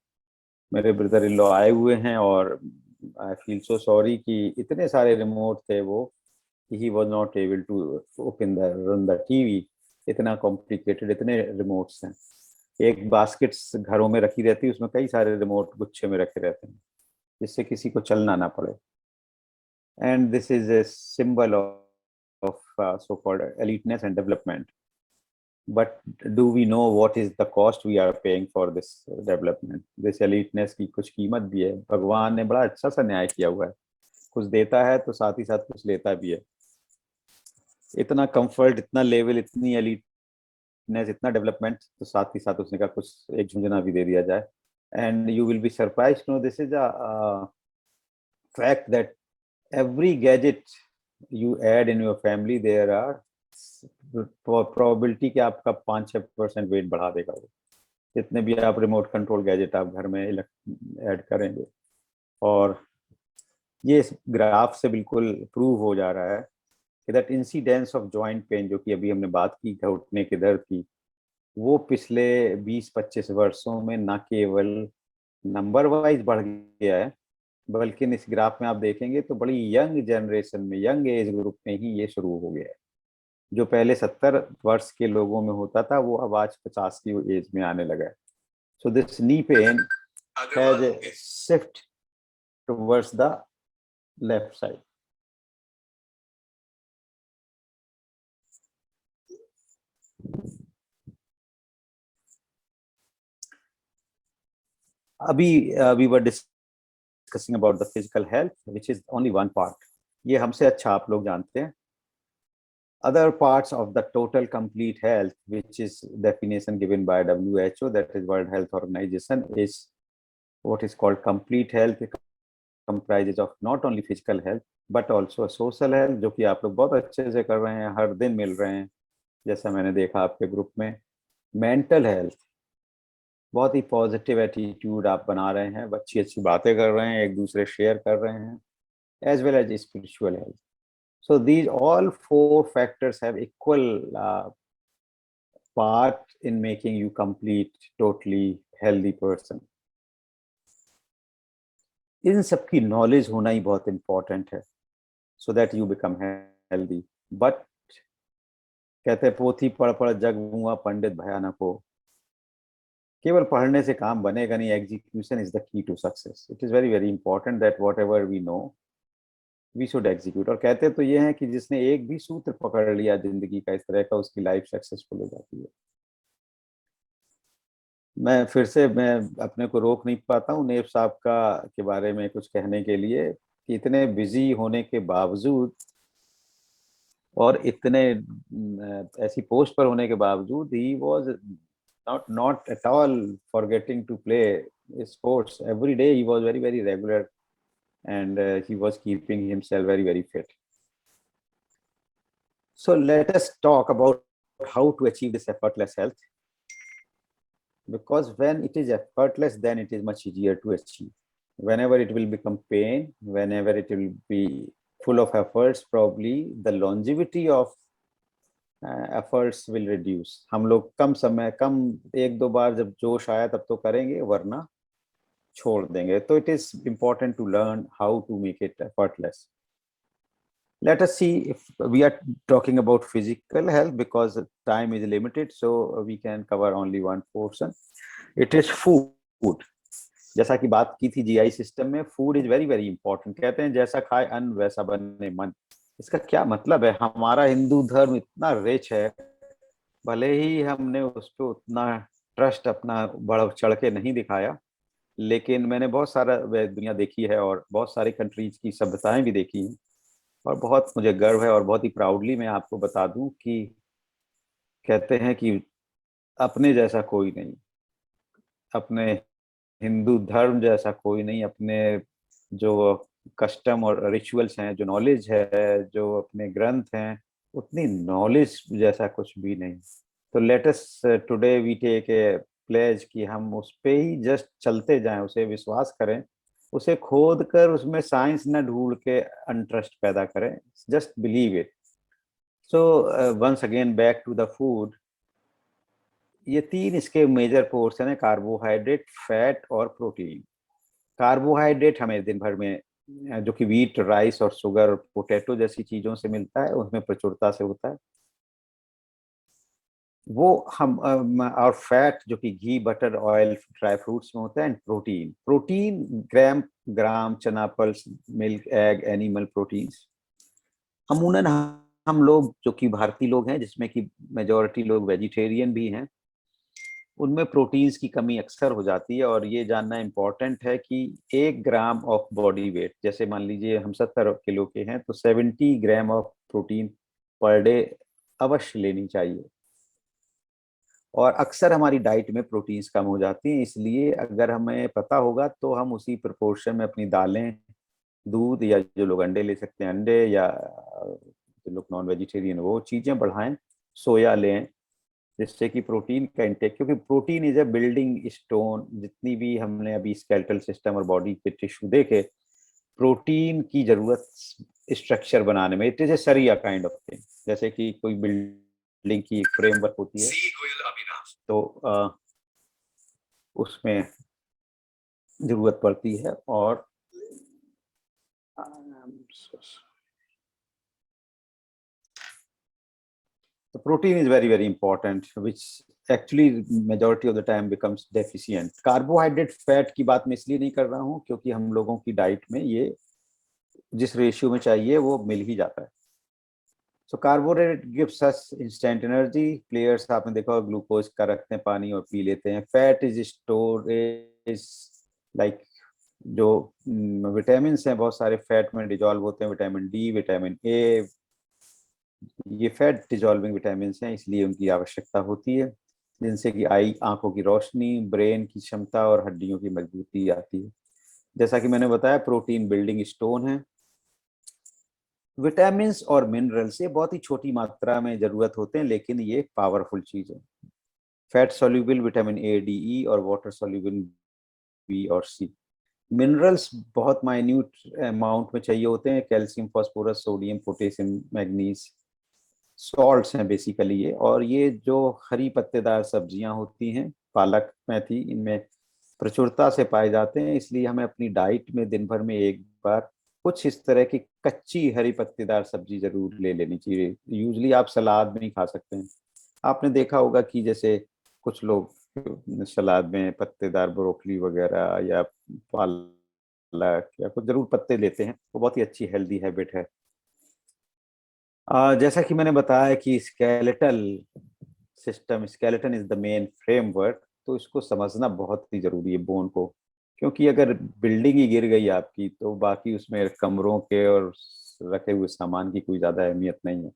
मेरे ब्रदर इन लॉ आए हुए हैं और आई फील सो सॉरी कि इतने सारे रिमोट थे वो, he was not able to open run the TV. इतना कॉम्प्लिकेटेड, इतने रिमोट्स हैं। एक बास्केट्स घरों में रखी रहती है, उसमें कई सारे रिमोट गुच्छे में रखे रहते हैं जिससे किसी को चलना ना पड़े। And this is a symbol of so-called eliteness and development. But do we know what is the cost we are paying for this development? This eliteness की कुछ कीमत भी है। भगवान ने बड़ा अच्छा सा न्याय किया हुआ है, कुछ देता है तो साथ ही साथ कुछ लेता भी है। इतना कंफर्ट, इतना लेवल, इतनी eliteness, इतना डेवलपमेंट, तो साथ ही साथ उसने कहा कुछ एक झुंझुना भी दे दिया जाए। And you will be surprised to know this is a fact that every gadget you add in your family, there are probability कि आपका 5-6% वेट बढ़ा देगा वो, जितने भी आप रिमोट कंट्रोल गैजेट आप घर में ऐड करेंगे। और ये इस ग्राफ से बिल्कुल प्रूव हो जा रहा है कि that incidence of joint pain, जो कि अभी हमने बात की घुटने के दर्द की, वो पिछले 20-25 वर्षों में न केवल नंबर वाइज बढ़ गया है, बल्कि इस ग्राफ में आप देखेंगे तो बड़ी यंग जनरेशन में, यंग एज ग्रुप में ही ये शुरू हो गया है। जो पहले 70 वर्ष के लोगों में होता था वो अब आज 50 की एज में आने लगा है। So this knee pain has a shift towards the left side. अभी we were discussing about the physical health, which is only one part. ये हमसे अच्छा आप लोग जानते हैं। Other parts of the total complete health, which is definition given by WHO, that is World Health Organization, is what is called complete health. It comprises of not only physical health but also social health, जो कि आप लोग बहुत अच्छे से कर रहे हैं, हर दिन मिल रहे हैं, जैसा मैंने देखा आपके ग्रुप में। मेंटल हेल्थ, बहुत ही पॉजिटिव एटीट्यूड आप बना रहे हैं, अच्छी अच्छी बातें कर रहे हैं, एक दूसरे शेयर कर रहे हैं, as well as spiritual health. So these all 4 factors have equal part in making you complete, totally healthy person. इन सब की नॉलेज होना ही बहुत इंपॉर्टेंट है, so that you become healthy. But कहते हैं पोथी पढ़ पढ़ जग मुआ पंडित भयानक हो। केवल पढ़ने से काम बनेगा नहीं, execution is the key to success. It is very very important that whatever we know we should execute. और कहते तो ये हैं कि जिसने एक भी सूत्र पकड़ लिया जिंदगी का इस तरह का, उसकी लाइफ सक्सेसफुल हो जाती है। मैं अपने को रोक नहीं पाता हूँ नेब साहब का के बारे में कुछ कहने के लिए कि इतने बिजी होने के बावजूद और इतने ऐसी पोस्ट पर होने के बावजूद he was not at all forgetting to play sports. Every day he was very very regular and he was keeping himself very very fit. So let us talk about how to achieve this effortless health, because when it is effortless then it is much easier to achieve. Whenever it will become pain, whenever it will be full of efforts, probably the longevity of efforts will reduce. हम लोग कम समय, कम 1-2 बार जब जोश आया तब तो करेंगे, वरना छोड़ देंगे। तो it is important to learn how to make it effortless. Let us see, if we are talking about physical health because time is limited, so we can cover only one portion. It is food. जैसा कि बात की थी जीआई सिस्टम में, food is very very important. कहते हैं जैसा खाए अन्न वैसा बने मन। इसका क्या मतलब है? हमारा हिंदू धर्म इतना रिच है, भले ही हमने उस पर उतना ट्रस्ट अपना बढ़ चढ़ के नहीं दिखाया, लेकिन मैंने बहुत सारा दुनिया देखी है और बहुत सारी कंट्रीज की सभ्यताएं भी देखी हैं। और बहुत मुझे गर्व है और बहुत ही प्राउडली मैं आपको बता दूं कि कहते हैं कि अपने जैसा कोई नहीं, अपने हिंदू धर्म जैसा कोई नहीं, अपने जो कस्टम और रिचुअल्स हैं, जो नॉलेज है, जो अपने ग्रंथ हैं, उतनी नॉलेज जैसा कुछ भी नहीं। तो let us today we take a pledge कि हम उस पे ही जस्ट चलते जाएं, उसे विश्वास करें, उसे खोद कर उसमें साइंस न ढूंढ के अनट्रस्ट पैदा करें, just believe it. So once again back to the food. ये तीन इसके मेजर पोर्शन है, कार्बोहाइड्रेट, फैट और प्रोटीन। कार्बोहाइड्रेट हमें दिन भर में जो कि व्हीट, राइस और शुगर, पोटैटो जैसी चीजों से मिलता है, उसमें प्रचुरता से होता है वो हम और फैट जो कि घी, बटर, ऑयल, ड्राई फ्रूट्स में होता है। एंड प्रोटीन, प्रोटीन ग्राम, चना, pulse, milk, egg, animal proteins. अमूमन हम लोग जो कि भारतीय लोग हैं, जिसमें कि मेजोरिटी लोग वेजिटेरियन भी हैं, उनमें प्रोटीन्स की कमी अक्सर हो जाती है। और ये जानना इम्पोर्टेंट है कि 1 ग्राम ऑफ बॉडी वेट, जैसे मान लीजिए हम 70 किलो के हैं, तो 70 gram of protein per day अवश्य लेनी चाहिए। और अक्सर हमारी डाइट में प्रोटीन्स कम हो जाती हैं, इसलिए अगर हमें पता होगा तो हम उसी प्रोपोर्शन में अपनी दालें, दूध, या जो लोग अंडे ले सकते हैं अंडे, या जो लोग नॉन वेजिटेरियन वो चीज़ें बढ़ाएं, सोया लें, जिससे कि प्रोटीन का इंटेक, क्योंकि protein is a building stone. जितनी भी हमने अभी स्केलेटल सिस्टम और बॉडी के टिश्यू देखे, प्रोटीन की जरूरत स्ट्रक्चर बनाने में, इट इज ए सरिया काइंड ऑफ थिंग। जैसे कि कोई बिल्डिंग की फ्रेमवर्क होती है, तो उसमें जरूरत पड़ती है। और the protein is very very important, which actually majority of the time becomes deficient. Carbohydrate, fat की बात मैं इसलिए नहीं कर रहा हूँ क्योंकि हम लोगों की डाइट में ये जिस रेशियो में चाहिए वो मिल ही जाता है। So carbohydrate gives us instant energy. Players आपने देखा होगा ग्लूकोज का रखते हैं पानी और पी लेते हैं। फैट इज स्टोरेज, लाइक जो विटामिन हैं बहुत सारे फैट में डिजॉल्व होते हैं, विटामिन डी, विटामिन ए, ये फैट डिजॉल्विंग विटामिन हैं, इसलिए उनकी आवश्यकता होती है, जिनसे कि आंखों की रोशनी, ब्रेन की क्षमता और हड्डियों की मजबूती आती है। जैसा कि मैंने बताया, प्रोटीन बिल्डिंग स्टोन है। विटामिन और मिनरल्स ये बहुत ही छोटी मात्रा में जरूरत होते हैं, लेकिन ये पावरफुल चीज है। Fat soluble vitamin A, D, E और वाटर सोल्यूबल बी और सी। मिनरल्स बहुत माइन्यूट अमाउंट में चाहिए होते हैं, calcium, phosphorus, sodium, potassium, manganese, salts हैं बेसिकली ये। और ये जो हरी पत्तेदार सब्जियां होती हैं, पालक, मेथी, इनमें प्रचुरता से पाए जाते हैं, इसलिए हमें अपनी डाइट में दिन भर में एक बार कुछ इस तरह की कच्ची हरी पत्तेदार सब्जी जरूर ले लेनी चाहिए। यूजली आप सलाद में ही खा सकते हैं। आपने देखा होगा कि जैसे कुछ लोग सलाद में पत्तेदार ब्रोकली वगैरह या पालक या कुछ जरूर पत्ते लेते हैं, वो बहुत ही अच्छी हेल्दी हैबिट है। जैसा कि मैंने बताया कि skeletal system, skeleton is the main framework, तो इसको समझना बहुत ही जरूरी है बोन को, क्योंकि अगर बिल्डिंग ही गिर गई आपकी तो बाकी उसमें कमरों के और रखे हुए सामान की कोई ज्यादा अहमियत नहीं है।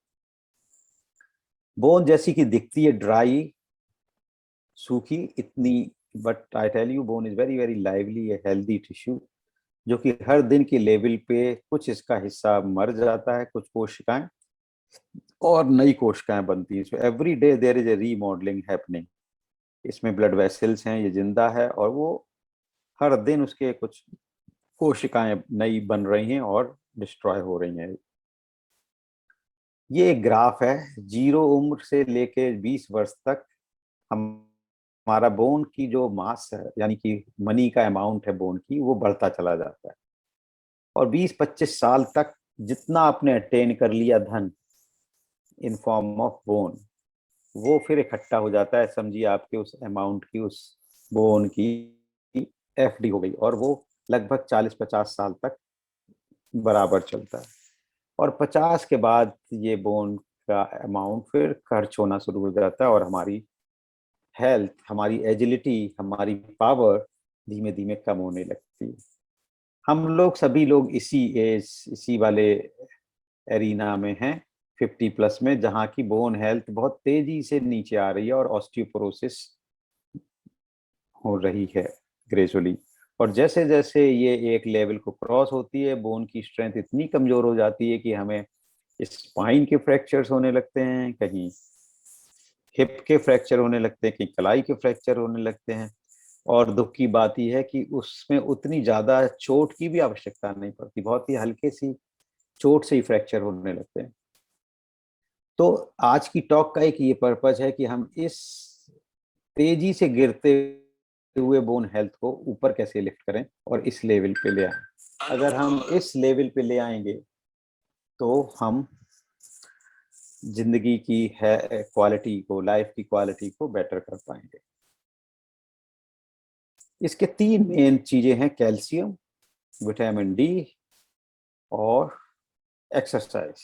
बोन जैसी कि दिखती है, ड्राई, सूखी इतनी, but I tell you bone is very very lively, a healthy tissue, जो कि हर दिन के लेवल पे कुछ इसका हिस्सा मर जाता है, कुछ कोशिकाएं, और नई कोशिकाएं बनती हैं। So every day there is a remodelling happening. इसमें ब्लड वेसल्स हैं, ये जिंदा है, और वो हर दिन उसके कुछ कोशिकाएं नई बन रही हैं और डिस्ट्रॉय हो रही हैं। ये एक ग्राफ है, 0 उम्र से लेके 20 वर्ष तक हमारा बोन की जो मास है, यानी कि मनी का अमाउंट है बोन की, वो बढ़ता चला जाता है। और 20-25 साल तक जितना आपने अटेन कर लिया धन इन फॉर्म ऑफ बोन, वो फिर इकट्ठा हो जाता है। समझिए आपके उस अमाउंट की, उस बोन की एफडी हो गई, और वो लगभग 40-50 साल तक बराबर चलता है। और 50 के बाद ये बोन का अमाउंट फिर खर्च होना शुरू हो जाता है, और हमारी हेल्थ, हमारी एजिलिटी, हमारी पावर धीमे धीमे कम होने लगती है। हम लोग सभी लोग इसी एज, इसी वाले एरिना में हैं 50+ में, जहां की बोन हेल्थ बहुत तेजी से नीचे आ रही है और ऑस्टियोपोरोसिस हो रही है ग्रेजुअली। और जैसे जैसे ये एक लेवल को क्रॉस होती है, बोन की स्ट्रेंथ इतनी कमजोर हो जाती है कि हमें स्पाइन के फ्रैक्चर्स होने लगते हैं, कहीं हिप के फ्रैक्चर होने लगते हैं, कहीं कलाई के फ्रैक्चर होने लगते हैं। और दुख की बात यह है कि उसमें उतनी ज्यादा चोट की भी आवश्यकता नहीं पड़ती, बहुत ही हल्के सी चोट से ही फ्रैक्चर होने लगते हैं। तो आज की टॉक का एक ये पर्पज है कि हम इस तेजी से गिरते हुए बोन हेल्थ को ऊपर कैसे लिफ्ट करें और इस लेवल पे ले आए। अगर हम इस लेवल पे ले आएंगे तो हम जिंदगी की है क्वालिटी को, लाइफ की क्वालिटी को बेटर कर पाएंगे। इसके 3 मेन चीजें हैं, कैल्शियम, विटामिन डी और एक्सरसाइज।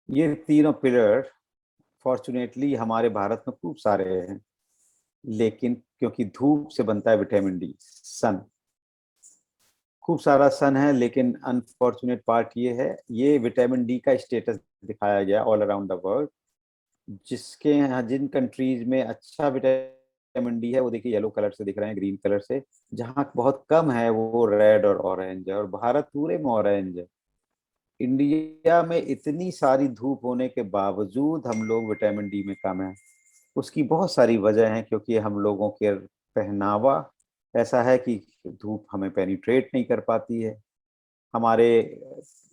ये तीनों पिलर फॉर्चुनेटली हमारे भारत में खूब सारे हैं, लेकिन क्योंकि धूप से बनता है विटामिन डी, सन, खूब सारा सन है, लेकिन अनफॉर्चुनेट पार्ट ये है, ये विटामिन डी का स्टेटस दिखाया गया ऑल अराउंड द वर्ल्ड। जिसके यहाँ जिन कंट्रीज में अच्छा विटामिन डी है वो देखिए येलो कलर से दिख रहे हैं, ग्रीन कलर से। जहाँ बहुत कम है वो रेड और ऑरेंज है, और भारत पूरे में ऑरेंज है। इंडिया में इतनी सारी धूप होने के बावजूद हम लोग विटामिन डी में कम है। उसकी बहुत सारी वजह है, क्योंकि हम लोगों के पहनावा ऐसा है कि धूप हमें पेनिट्रेट नहीं कर पाती है। हमारे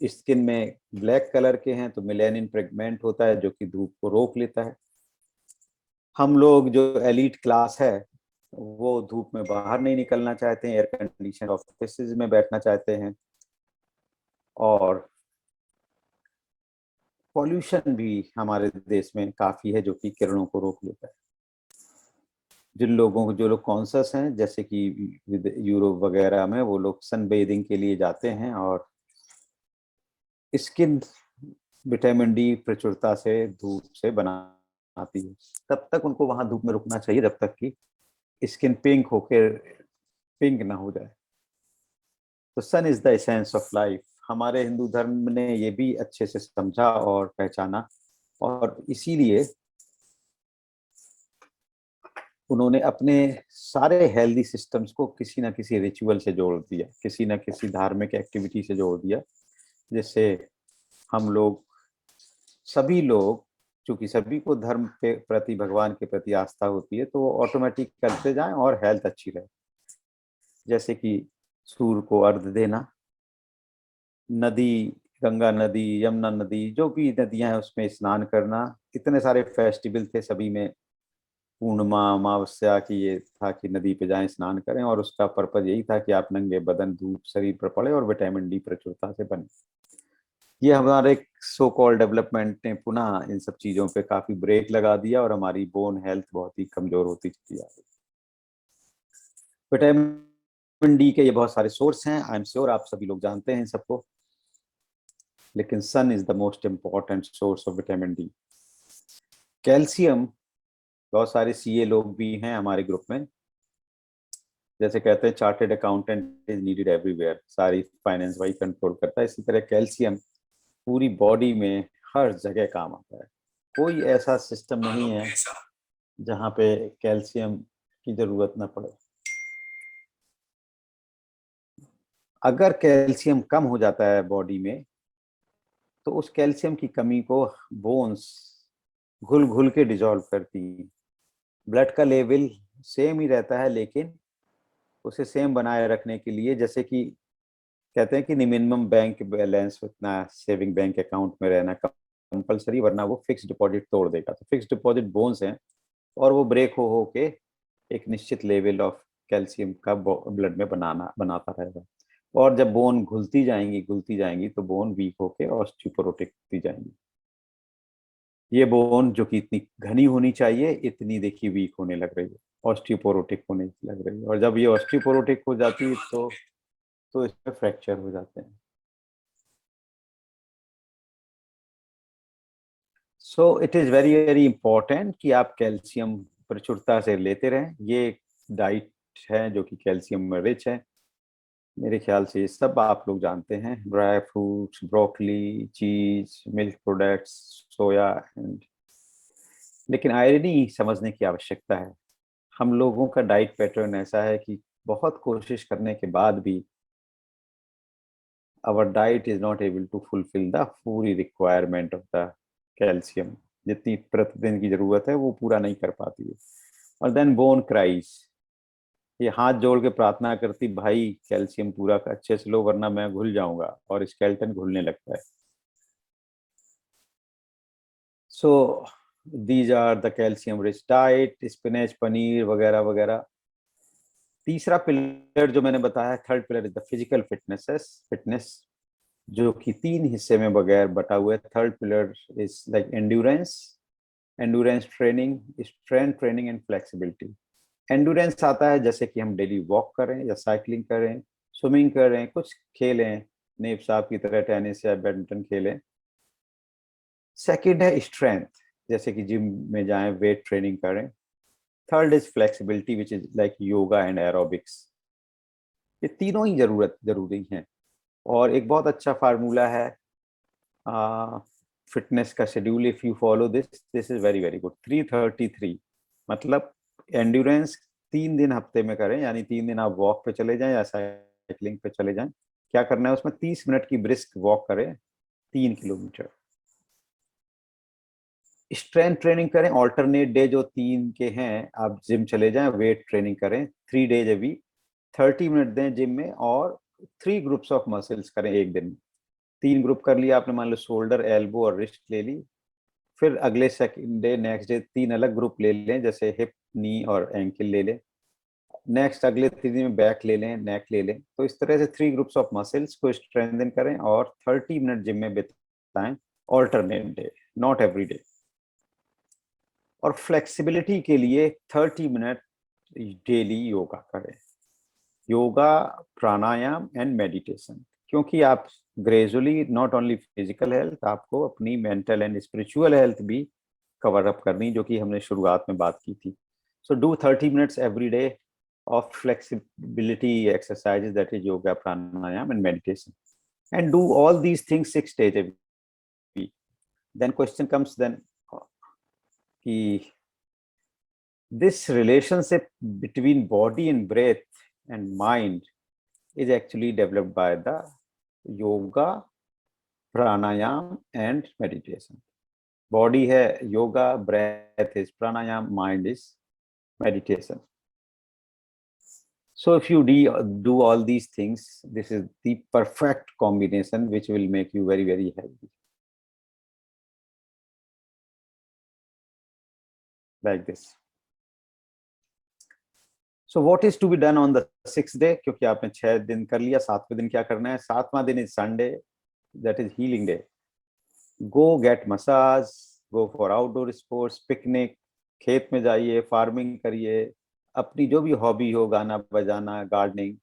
स्किन में ब्लैक कलर के हैं तो मेलानिन पिगमेंट होता है जो कि धूप को रोक लेता है। हम लोग जो एलीट क्लास है वो धूप में बाहर नहीं निकलना चाहते हैं, एयर कंडीशन ऑफिस में बैठना चाहते हैं, और पॉल्यूशन भी हमारे देश में काफी है जो कि किरणों को रोक लेता है। जो लोग कॉन्शियस हैं, जैसे कि यूरोप वगैरह में, वो लोग सन बेदिंग के लिए जाते हैं और स्किन विटामिन डी प्रचुरता से धूप से बनाती है। तब तक उनको वहां धूप में रुकना चाहिए जब तक कि स्किन पिंक ना हो जाए। तो sun is the essence of life. हमारे हिंदू धर्म ने ये भी अच्छे से समझा और पहचाना, और इसीलिए उन्होंने अपने सारे हेल्दी सिस्टम्स को किसी ना किसी रिचुअल से जोड़ दिया, किसी ना किसी धार्मिक एक्टिविटी से जोड़ दिया, जिससे हम लोग सभी लोग, चूंकि सभी को धर्म के प्रति, भगवान के प्रति आस्था होती है, तो वो ऑटोमेटिक करते जाएं और हेल्थ अच्छी रहे। जैसे कि सूर्य को अर्घ देना, नदी, गंगा नदी, यमुना नदी, जो भी नदियां हैं उसमें स्नान करना। इतने सारे फेस्टिवल थे, सभी में पूर्णिमा, अमावस्या की ये था कि नदी पे जाएं, स्नान करें, और उसका पर्पज यही था कि आप नंगे बदन धूप शरीर पर पड़े और विटामिन डी प्रचुरता से बने। ये हमारे सो कॉल्ड डेवलपमेंट ने पुनः इन सब चीजों पे काफी ब्रेक लगा दिया और हमारी बोन हेल्थ बहुत ही कमजोर होती चली जा रही। विटामिन डी के ये बहुत सारे सोर्स हैं, आई एम श्योर आप सभी लोग जानते हैं इन सबको, लेकिन sun is the most important source of vitamin D. Calcium, बहुत सारे सीए लोग भी हैं हमारे ग्रुप में, जैसे कहते हैं chartered accountant is needed everywhere, सारी फाइनेंस वही कंट्रोल करता है। इसी तरह कैल्शियम पूरी बॉडी में हर जगह काम आता है। कोई ऐसा सिस्टम नहीं है जहाँ पे कैल्शियम की जरूरत ना पड़े। अगर कैल्शियम कम हो जाता है बॉडी में, तो उस कैल्शियम की कमी को बोन्स घुल घुल के डिजॉल्व करती हैं। ब्लड का लेवल सेम ही रहता है, लेकिन उसे सेम बनाए रखने के लिए, जैसे कि कहते हैं कि मिनिमम बैंक बैलेंस उतना सेविंग बैंक अकाउंट में रहना कंपलसरी, वरना वो फिक्स डिपॉजिट तोड़ देगा। तो फिक्स डिपॉजिट बोन्स हैं, और वो ब्रेक हो के एक निश्चित लेवल ऑफ कैल्शियम का ब्लड में बनाता रहेगा। और जब बोन घुलती जाएंगी तो बोन वीक होके ऑस्टियोपोरोटिक होती जाएंगी। ये बोन जो कि इतनी घनी होनी चाहिए, इतनी देखिए वीक होने लग रही है, ऑस्टियोपोरोटिक होने लग रही है। और जब ये ऑस्टियोपोरोटिक हो जाती है तो इसमें फ्रैक्चर हो जाते हैं। So it is very very important कि आप कैल्शियम प्रचुरता से लेते रहें। ये डाइट है जो कि कैल्शियम में रिच है। मेरे ख्याल से ये सब आप लोग जानते हैं, ड्राई फ्रूट्स, ब्रोकली, चीज, मिल्क प्रोडक्ट्स, सोया एंड, लेकिन आयरनी समझने की आवश्यकता है। हम लोगों का डाइट पैटर्न ऐसा है कि बहुत कोशिश करने के बाद भी our diet is not able to fulfill the पूरी requirement of the calcium, जितनी प्रतिदिन की जरूरत है वो पूरा नहीं कर पाती है। और देन बोन क्राइज, ये हाथ जोड़ के प्रार्थना करती, भाई कैल्शियम पूरा अच्छे से लो वरना मैं घुल जाऊंगा, और स्केलेटन घुलने लगता है। So these are the calcium rich diet, spinach, paneer वगैरह वगैरह। तीसरा पिलर जो मैंने बताया, third pillar is the physical fitness, जो कि 3 हिस्से में बगैर बटा हुआ है। Third pillar is like endurance training, strength training and flexibility. Endurance आता है जैसे कि हम डेली वॉक करें या साइकिलिंग करें, स्विमिंग करें, कुछ खेलें, नेब साहब की तरह टेनिस या बैडमिंटन खेलें। सेकंड है स्ट्रेंथ, जैसे कि जिम में जाएं, वेट ट्रेनिंग करें। Third is flexibility which is like yoga and aerobics. ये तीनों ही जरूरी हैं। और एक बहुत अच्छा फार्मूला है फिटनेस का schedule, if you follow this is very very good. 333 मतलब एंड्योरेंस 3 दिन हफ्ते में करें, यानी 3 दिन आप वॉक पे चले जाएं या साइकिलिंग पे चले जाएं। क्या करना है उसमें, 30 मिनट की ब्रिस्क वॉक करें 3 किलोमीटर। स्ट्रेंथ ट्रेनिंग करें, ऑल्टरनेट डे जो 3 के हैं आप जिम चले जाएं, वेट ट्रेनिंग करें 3 डेज अ वीक, 30 मिनट दें जिम में, और 3 ग्रुप्स ऑफ मसल्स करें एक दिन में। 3 ग्रुप कर लिया आपने, मान लो शोल्डर, एल्बो और रिस्ट ले ली। फिर अगले सेकंड डे, नेक्स्ट डे 3 अलग ग्रुप ले लें, जैसे हिप, नी और एंकल ले लें। नेक्स्ट अगले 3 दिन में बैक ले लें, नेक ले लें। तो इस तरह से 3 ग्रुप्स ऑफ मसल्स को स्ट्रेंथन करें और 30 मिनट जिम में बिताएं, alternate day, not every day. और फ्लेक्सिबिलिटी के लिए 30 मिनट डेली योगा करें, योगा, प्राणायाम एंड मेडिटेशन। क्योंकि आप gradually not only physical health, आपको अपनी मेंटल एंड स्पिरिचुअल हेल्थ भी कवर अप करनी, जो कि हमने शुरुआत में बात की थी। So do 30 minutes every day of flexibility exercises, that is yoga, pranayam and meditation, and do all these things 6 days a week. Then question comes then ki this relationship between body and breath and mind is actually developed by the yoga, pranayam and meditation. Body है yoga, breath is pranayam, mind is meditation. So if you do all these things, this is the perfect combination which will make you very, very healthy. Like this. So what is to be done on the 6th day? क्योंकि आपने 6 दिन कर लिया, 7वें दिन क्या करना है? 7वां दिन is Sunday, that is healing day. Go get massage, go for outdoor sports, picnic, खेत में जाइए, फार्मिंग करिए, अपनी जो भी हॉबी हो, गाना बजाना, गार्डनिंग,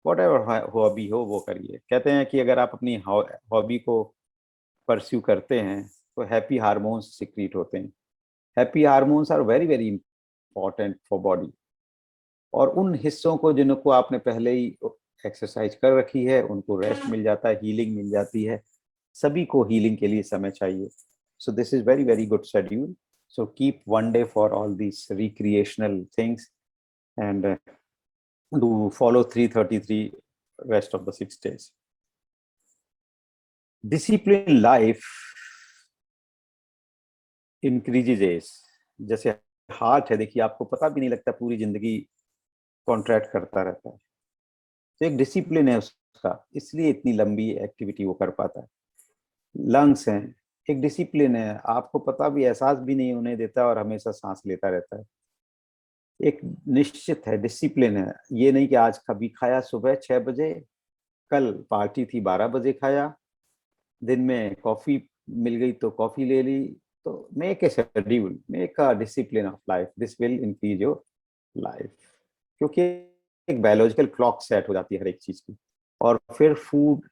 व्हाटएवर हॉबी हो वो करिए। कहते हैं कि अगर आप अपनी हॉबी को परस्यू करते हैं तो हैप्पी हार्मोन्स सिक्रीट होते हैं। Happy hormones are very very important for body. और उन हिस्सों को जिनको आपने पहले ही एक्सरसाइज कर रखी है उनको रेस्ट मिल जाता है, हीलिंग मिल जाती है। सभी को हीलिंग के लिए समय चाहिए। So this is very very good schedule. So keep 1 day for all these recreational things and do follow 333 rest of the 6 days. Discipline life increases age. जैसे हार्ट है, देखिए आपको पता भी नहीं लगता, पूरी जिंदगी कॉन्ट्रैक्ट करता रहता है। तो एक डिसिप्लिन है उसका, इसलिए इतनी लंबी एक्टिविटी वो कर पाता है। लंग्स हैं, एक डिसिप्लिन है, आपको पता भी, एहसास भी नहीं होने देता और हमेशा सांस लेता रहता है। एक निश्चित है, डिसिप्लिन है। ये नहीं कि आज कभी खाया सुबह 6 बजे, कल पार्टी थी 12 बजे खाया, दिन में कॉफी मिल गई तो कॉफी ले ली। तो make a schedule, make a discipline of life, this will increase your life. क्योंकि एक बायोलॉजिकल क्लॉक सेट हो जाती है हर एक चीज की। और फिर फूड,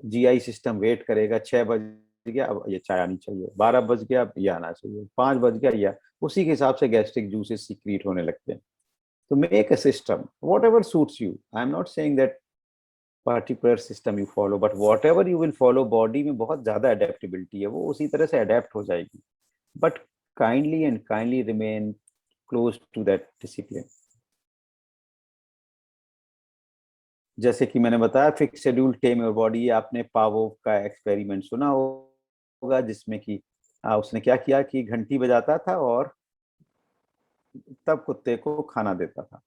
जीआई सिस्टम वेट करेगा, 6 बज गया अब ये चाय आनी चाहिए, 12 बज गया अब ये आना चाहिए, 5 बज गया या, उसी के हिसाब से गैस्ट्रिक जूसेस सीक्रेट होने लगते हैं। तो make a system, whatever suits you. I am not saying that particular system you follow, but what ever you will follow, body में बहुत ज्यादा अडेप्टेबिलिटी है, वो उसी तरह से अडेप्ट हो जाएगी, but kindly remain close to that discipline. जैसे कि मैंने बताया, fix schedule tame your body, आपने पावोव का एक्सपेरिमेंट सुना होगा, जिसमें कि उसने क्या किया कि घंटी बजाता था और तब कुत्ते को खाना देता था।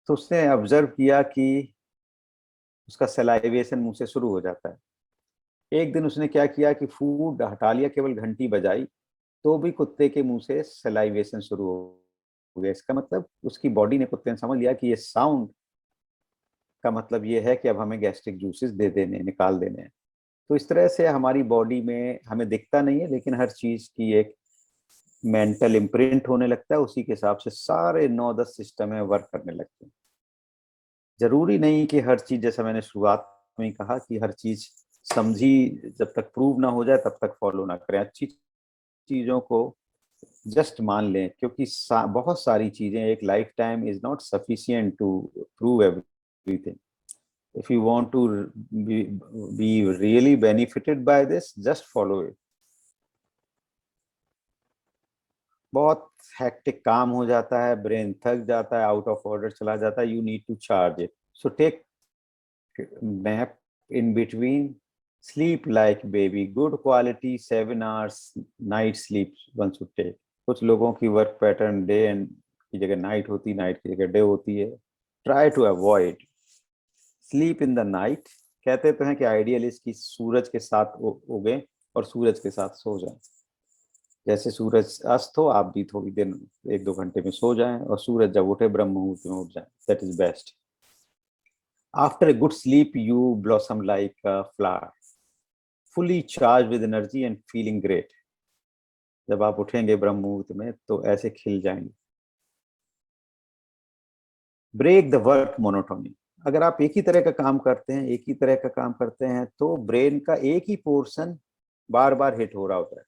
तो उसने ऑब्जर्व किया कि उसका सलाइवेशन मुंह से शुरू हो जाता है। एक दिन उसने क्या किया कि फूड हटा लिया, केवल घंटी बजाई, तो भी कुत्ते के मुंह से सलाइवेशन शुरू हो गया। इसका मतलब उसकी बॉडी ने, कुत्ते ने समझ लिया कि ये साउंड का मतलब ये है कि अब हमें गैस्ट्रिक जूसेस दे देने, निकाल देने हैं। तो इस तरह से हमारी बॉडी में, हमें दिखता नहीं है लेकिन हर चीज की एक मेंटल इम्प्रिंट होने लगता है, उसी के हिसाब से सारे 9-10 सिस्टम है वर्क करने लगते हैं। जरूरी नहीं कि हर चीज, जैसा मैंने शुरुआत में ही कहा कि हर चीज समझी जब तक प्रूव ना हो जाए तब तक फॉलो ना करें। अच्छी चीजों को जस्ट मान लें, क्योंकि बहुत सारी चीजें, एक life time is not sufficient to prove everything. if you want to be really benefited by this, just follow it. बहुत हेक्टिक काम हो जाता है, ब्रेन थक जाता है, आउट ऑफ ऑर्डर चला जाता है, you need to charge it, so take nap in between, sleep like baby, good quality 7 hours night sleep one should take. कुछ लोगों की वर्क पैटर्न डे एंड की जगह नाइट होती, नाइट की जगह डे होती है। Try to avoid sleep in the night. कहते तो हैं कि आइडियल इसकी सूरज के साथ उगे और सूरज के साथ सो जाएं। जैसे सूरज अस्त हो, आप भी थोड़ी देर 1-2 घंटे में सो जाएं, और सूरज जब उठे ब्रह्म मुहूर्त में उठ जाएं, that is best. After a good sleep you blossom like a flower, fully charge with energy and feeling great. जब आप उठेंगे ब्रह्म मुहूर्त में तो ऐसे खिल जाएंगे। Break the work monotony. अगर आप एक ही तरह का काम करते हैं, एक ही तरह का काम करते हैं, तो ब्रेन का एक ही पोर्शन बार बार हिट हो रहा होता है,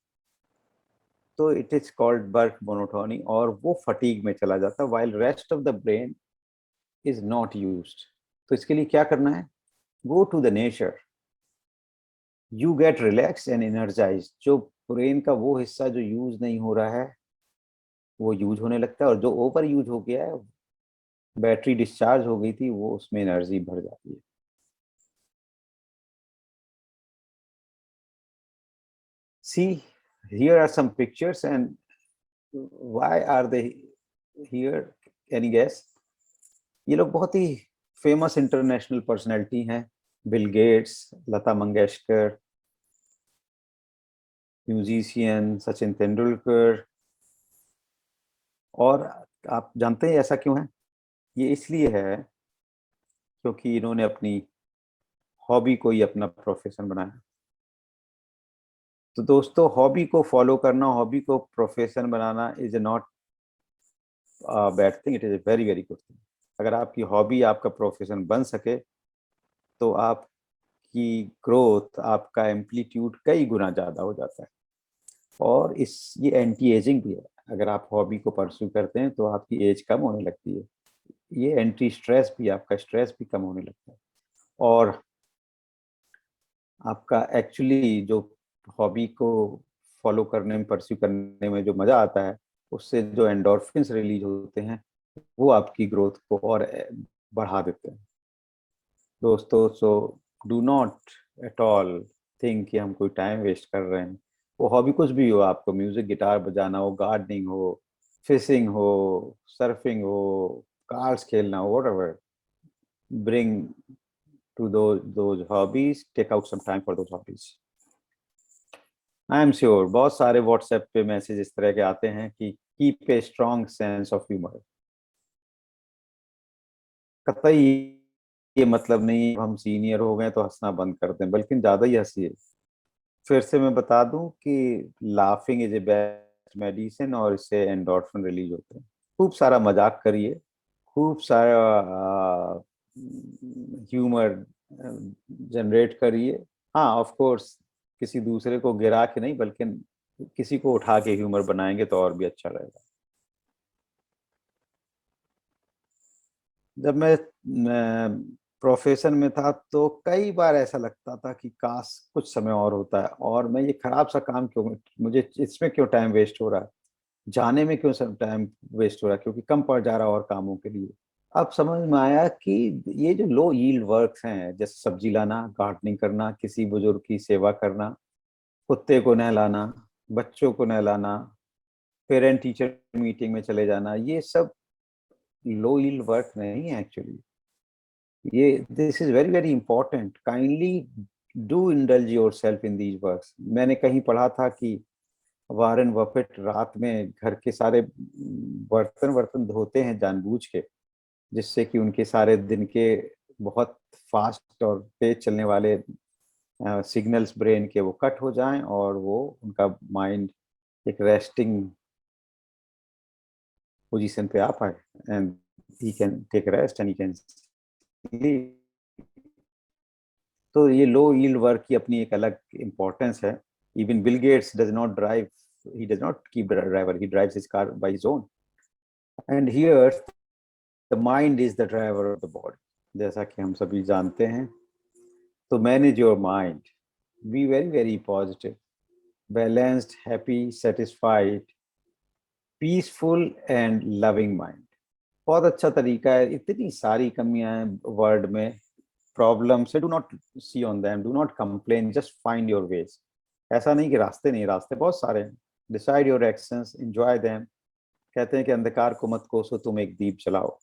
तो it is called work monotony, और वो फटीग में चला जाता है, while rest of the brain is not used. तो इसके लिए क्या करना है? Go to the nature, you get relax and energise. जो ब्रेन का वो हिस्सा जो यूज नहीं हो रहा है वो यूज होने लगता है, और जो ओवर यूज हो गया है, बैटरी डिस्चार्ज हो गई थी, वो उसमें एनर्जी भर जाती है। See, here are some pictures, and why are they here? Any guess? ये लोग बहुत ही फेमस इंटरनेशनल पर्सनैलिटी हैं। Bill Gates, Lata Mangeshkar, musician Sachin Tendulkar. और आप जानते हैं ऐसा क्यों है? ये इसलिए है क्योंकि इन्होंने अपनी हॉबी को ही अपना प्रोफेशन बनाया। तो दोस्तों, हॉबी को फॉलो करना, हॉबी को profession banana is not bad thing, it is a very very good thing. अगर आपकी हॉबी आपका प्रोफेशन बन सके तो आपकी ग्रोथ, आपका एम्पलीट्यूड कई गुना ज़्यादा हो जाता है। और ये एंटी एजिंग भी है। अगर आप हॉबी को परस्यू करते हैं तो आपकी एज कम होने लगती है। ये एंटी स्ट्रेस भी, आपका स्ट्रेस भी कम होने लगता है। और आपका एक्चुअली जो हॉबी को फॉलो करने में, परस्यू करने में जो मज़ा आता है, उससे जो एंडोर्फिन्स रिलीज होते हैं, वो आपकी ग्रोथ को और बढ़ा देते हैं। दोस्तों, so do not at all think कि हम कोई टाइम वेस्ट कर रहे हैं। वो हॉबी कुछ भी हो, आपको म्यूजिक, गिटार बजाना हो, गार्डनिंग हो, फिशिंग हो, सर्फिंग हो, कार्ड्स खेलना हो, whatever, bring to those hobbies, take out some time for those hobbies. I am sure बहुत सारे व्हाट्सएप पे मैसेज इस तरह के आते हैं कि keep a strong sense of humour. कतई ये मतलब नहीं हम सीनियर हो गए तो हंसना बंद कर दें, बल्कि ज्यादा ही हंसिए। फिर से मैं बता दूं कि laughing is a best medicine, और इससे एंडोर्फिन रिलीज होते हैं। खूब सारा मजाक करिए, खूब सारा ह्यूमर जनरेट करिए। हाँ, ऑफ कोर्स, किसी दूसरे को गिरा के नहीं, बल्कि किसी को उठा के ह्यूमर बनाएंगे तो और भी अच्छा रहेगा। जब मैं प्रोफेशन में था तो कई बार ऐसा लगता था कि काश कुछ समय और होता है, और मैं ये खराब सा काम क्यों, मुझे इसमें क्यों टाइम वेस्ट हो रहा है, जाने में क्यों सब टाइम वेस्ट हो रहा है, क्योंकि कम पड़ जा रहा है और कामों के लिए। अब समझ में आया कि ये जो लो यील्ड वर्क्स हैं, जैसे सब्जी लाना, गार्डनिंग करना, किसी बुजुर्ग की सेवा करना, कुत्ते को नहलाना, बच्चों को नहलाना, पेरेंट टीचर मीटिंग में चले जाना, ये सब लो यील्ड वर्क नहीं है एक्चुअली। ये this is very very important, kindly do indulge your self in these works. मैंने कहीं पढ़ा था कि वारेन बफेट रात में घर के सारे बर्तन वर्तन धोते हैं जानबूझ के, जिससे कि उनके सारे दिन के बहुत फास्ट और तेज चलने वाले सिग्नल्स ब्रेन के वो कट हो जाएं और वो उनका माइंड एक रेस्टिंग पोजीशन पे आ पाए, and he can take rest and he can sleep. तो ये लो यील्ड वर्क की अपनी एक अलग इंपॉर्टेंस है। Even Bill Gates does not drive, he does not keep the driver, he drives his car by his own. And here the mind is the driver of the body, जैसा कि हम सभी जानते हैं। तो manage your mind, be very very positive, balanced, happy, satisfied, peaceful and loving mind। बहुत अच्छा तरीका है। इतनी सारी कमियां हैं वर्ड में, प्रॉब्लम से, do not see on them, do not complain, just find your ways. ऐसा नहीं कि रास्ते नहीं, रास्ते बहुत सारे हैं। Decide your actions, enjoy them. कहते हैं कि अंधकार को मत कोसो, तुम एक दीप जलाओ।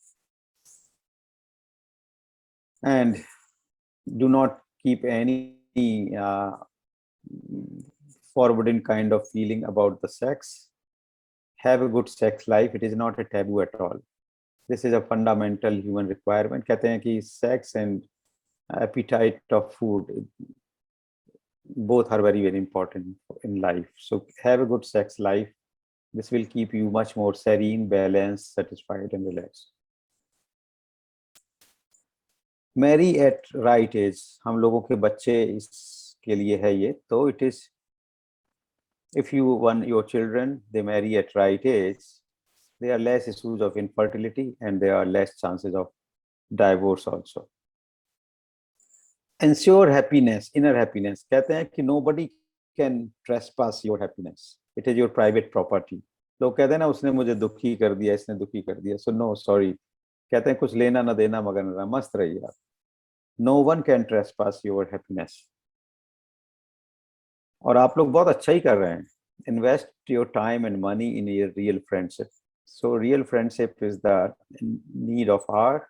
And do not keep any forbidding kind of feeling about the sex. Have a good sex life. It is not a taboo at all. This is a fundamental human requirement. कहते हैं कि sex and appetite of food both are very very important in life. So have a good sex life. This will keep you much more serene, balanced, satisfied and relaxed. Marry at right age. हम लोगों के बच्चे इसके लिए है ये। तो it is, if you want your children, they marry at right age, there are less issues of infertility and there are less chances of divorce also. Ensure happiness, inner happiness. कहते हैं कि nobody can trespass your happiness. It is your private property. लोग कहते हैं ना, उसने मुझे दुखी कर दिया, इसने दुखी कर दिया। So no, sorry. कहते हैं कुछ लेना ना देना मगर ना, मस्त रहिए आप। No one can trespass your happiness. और आप लोग बहुत अच्छा ही कर रहे हैं। Invest your time and money in your real friendship. So real friendship is the need of our.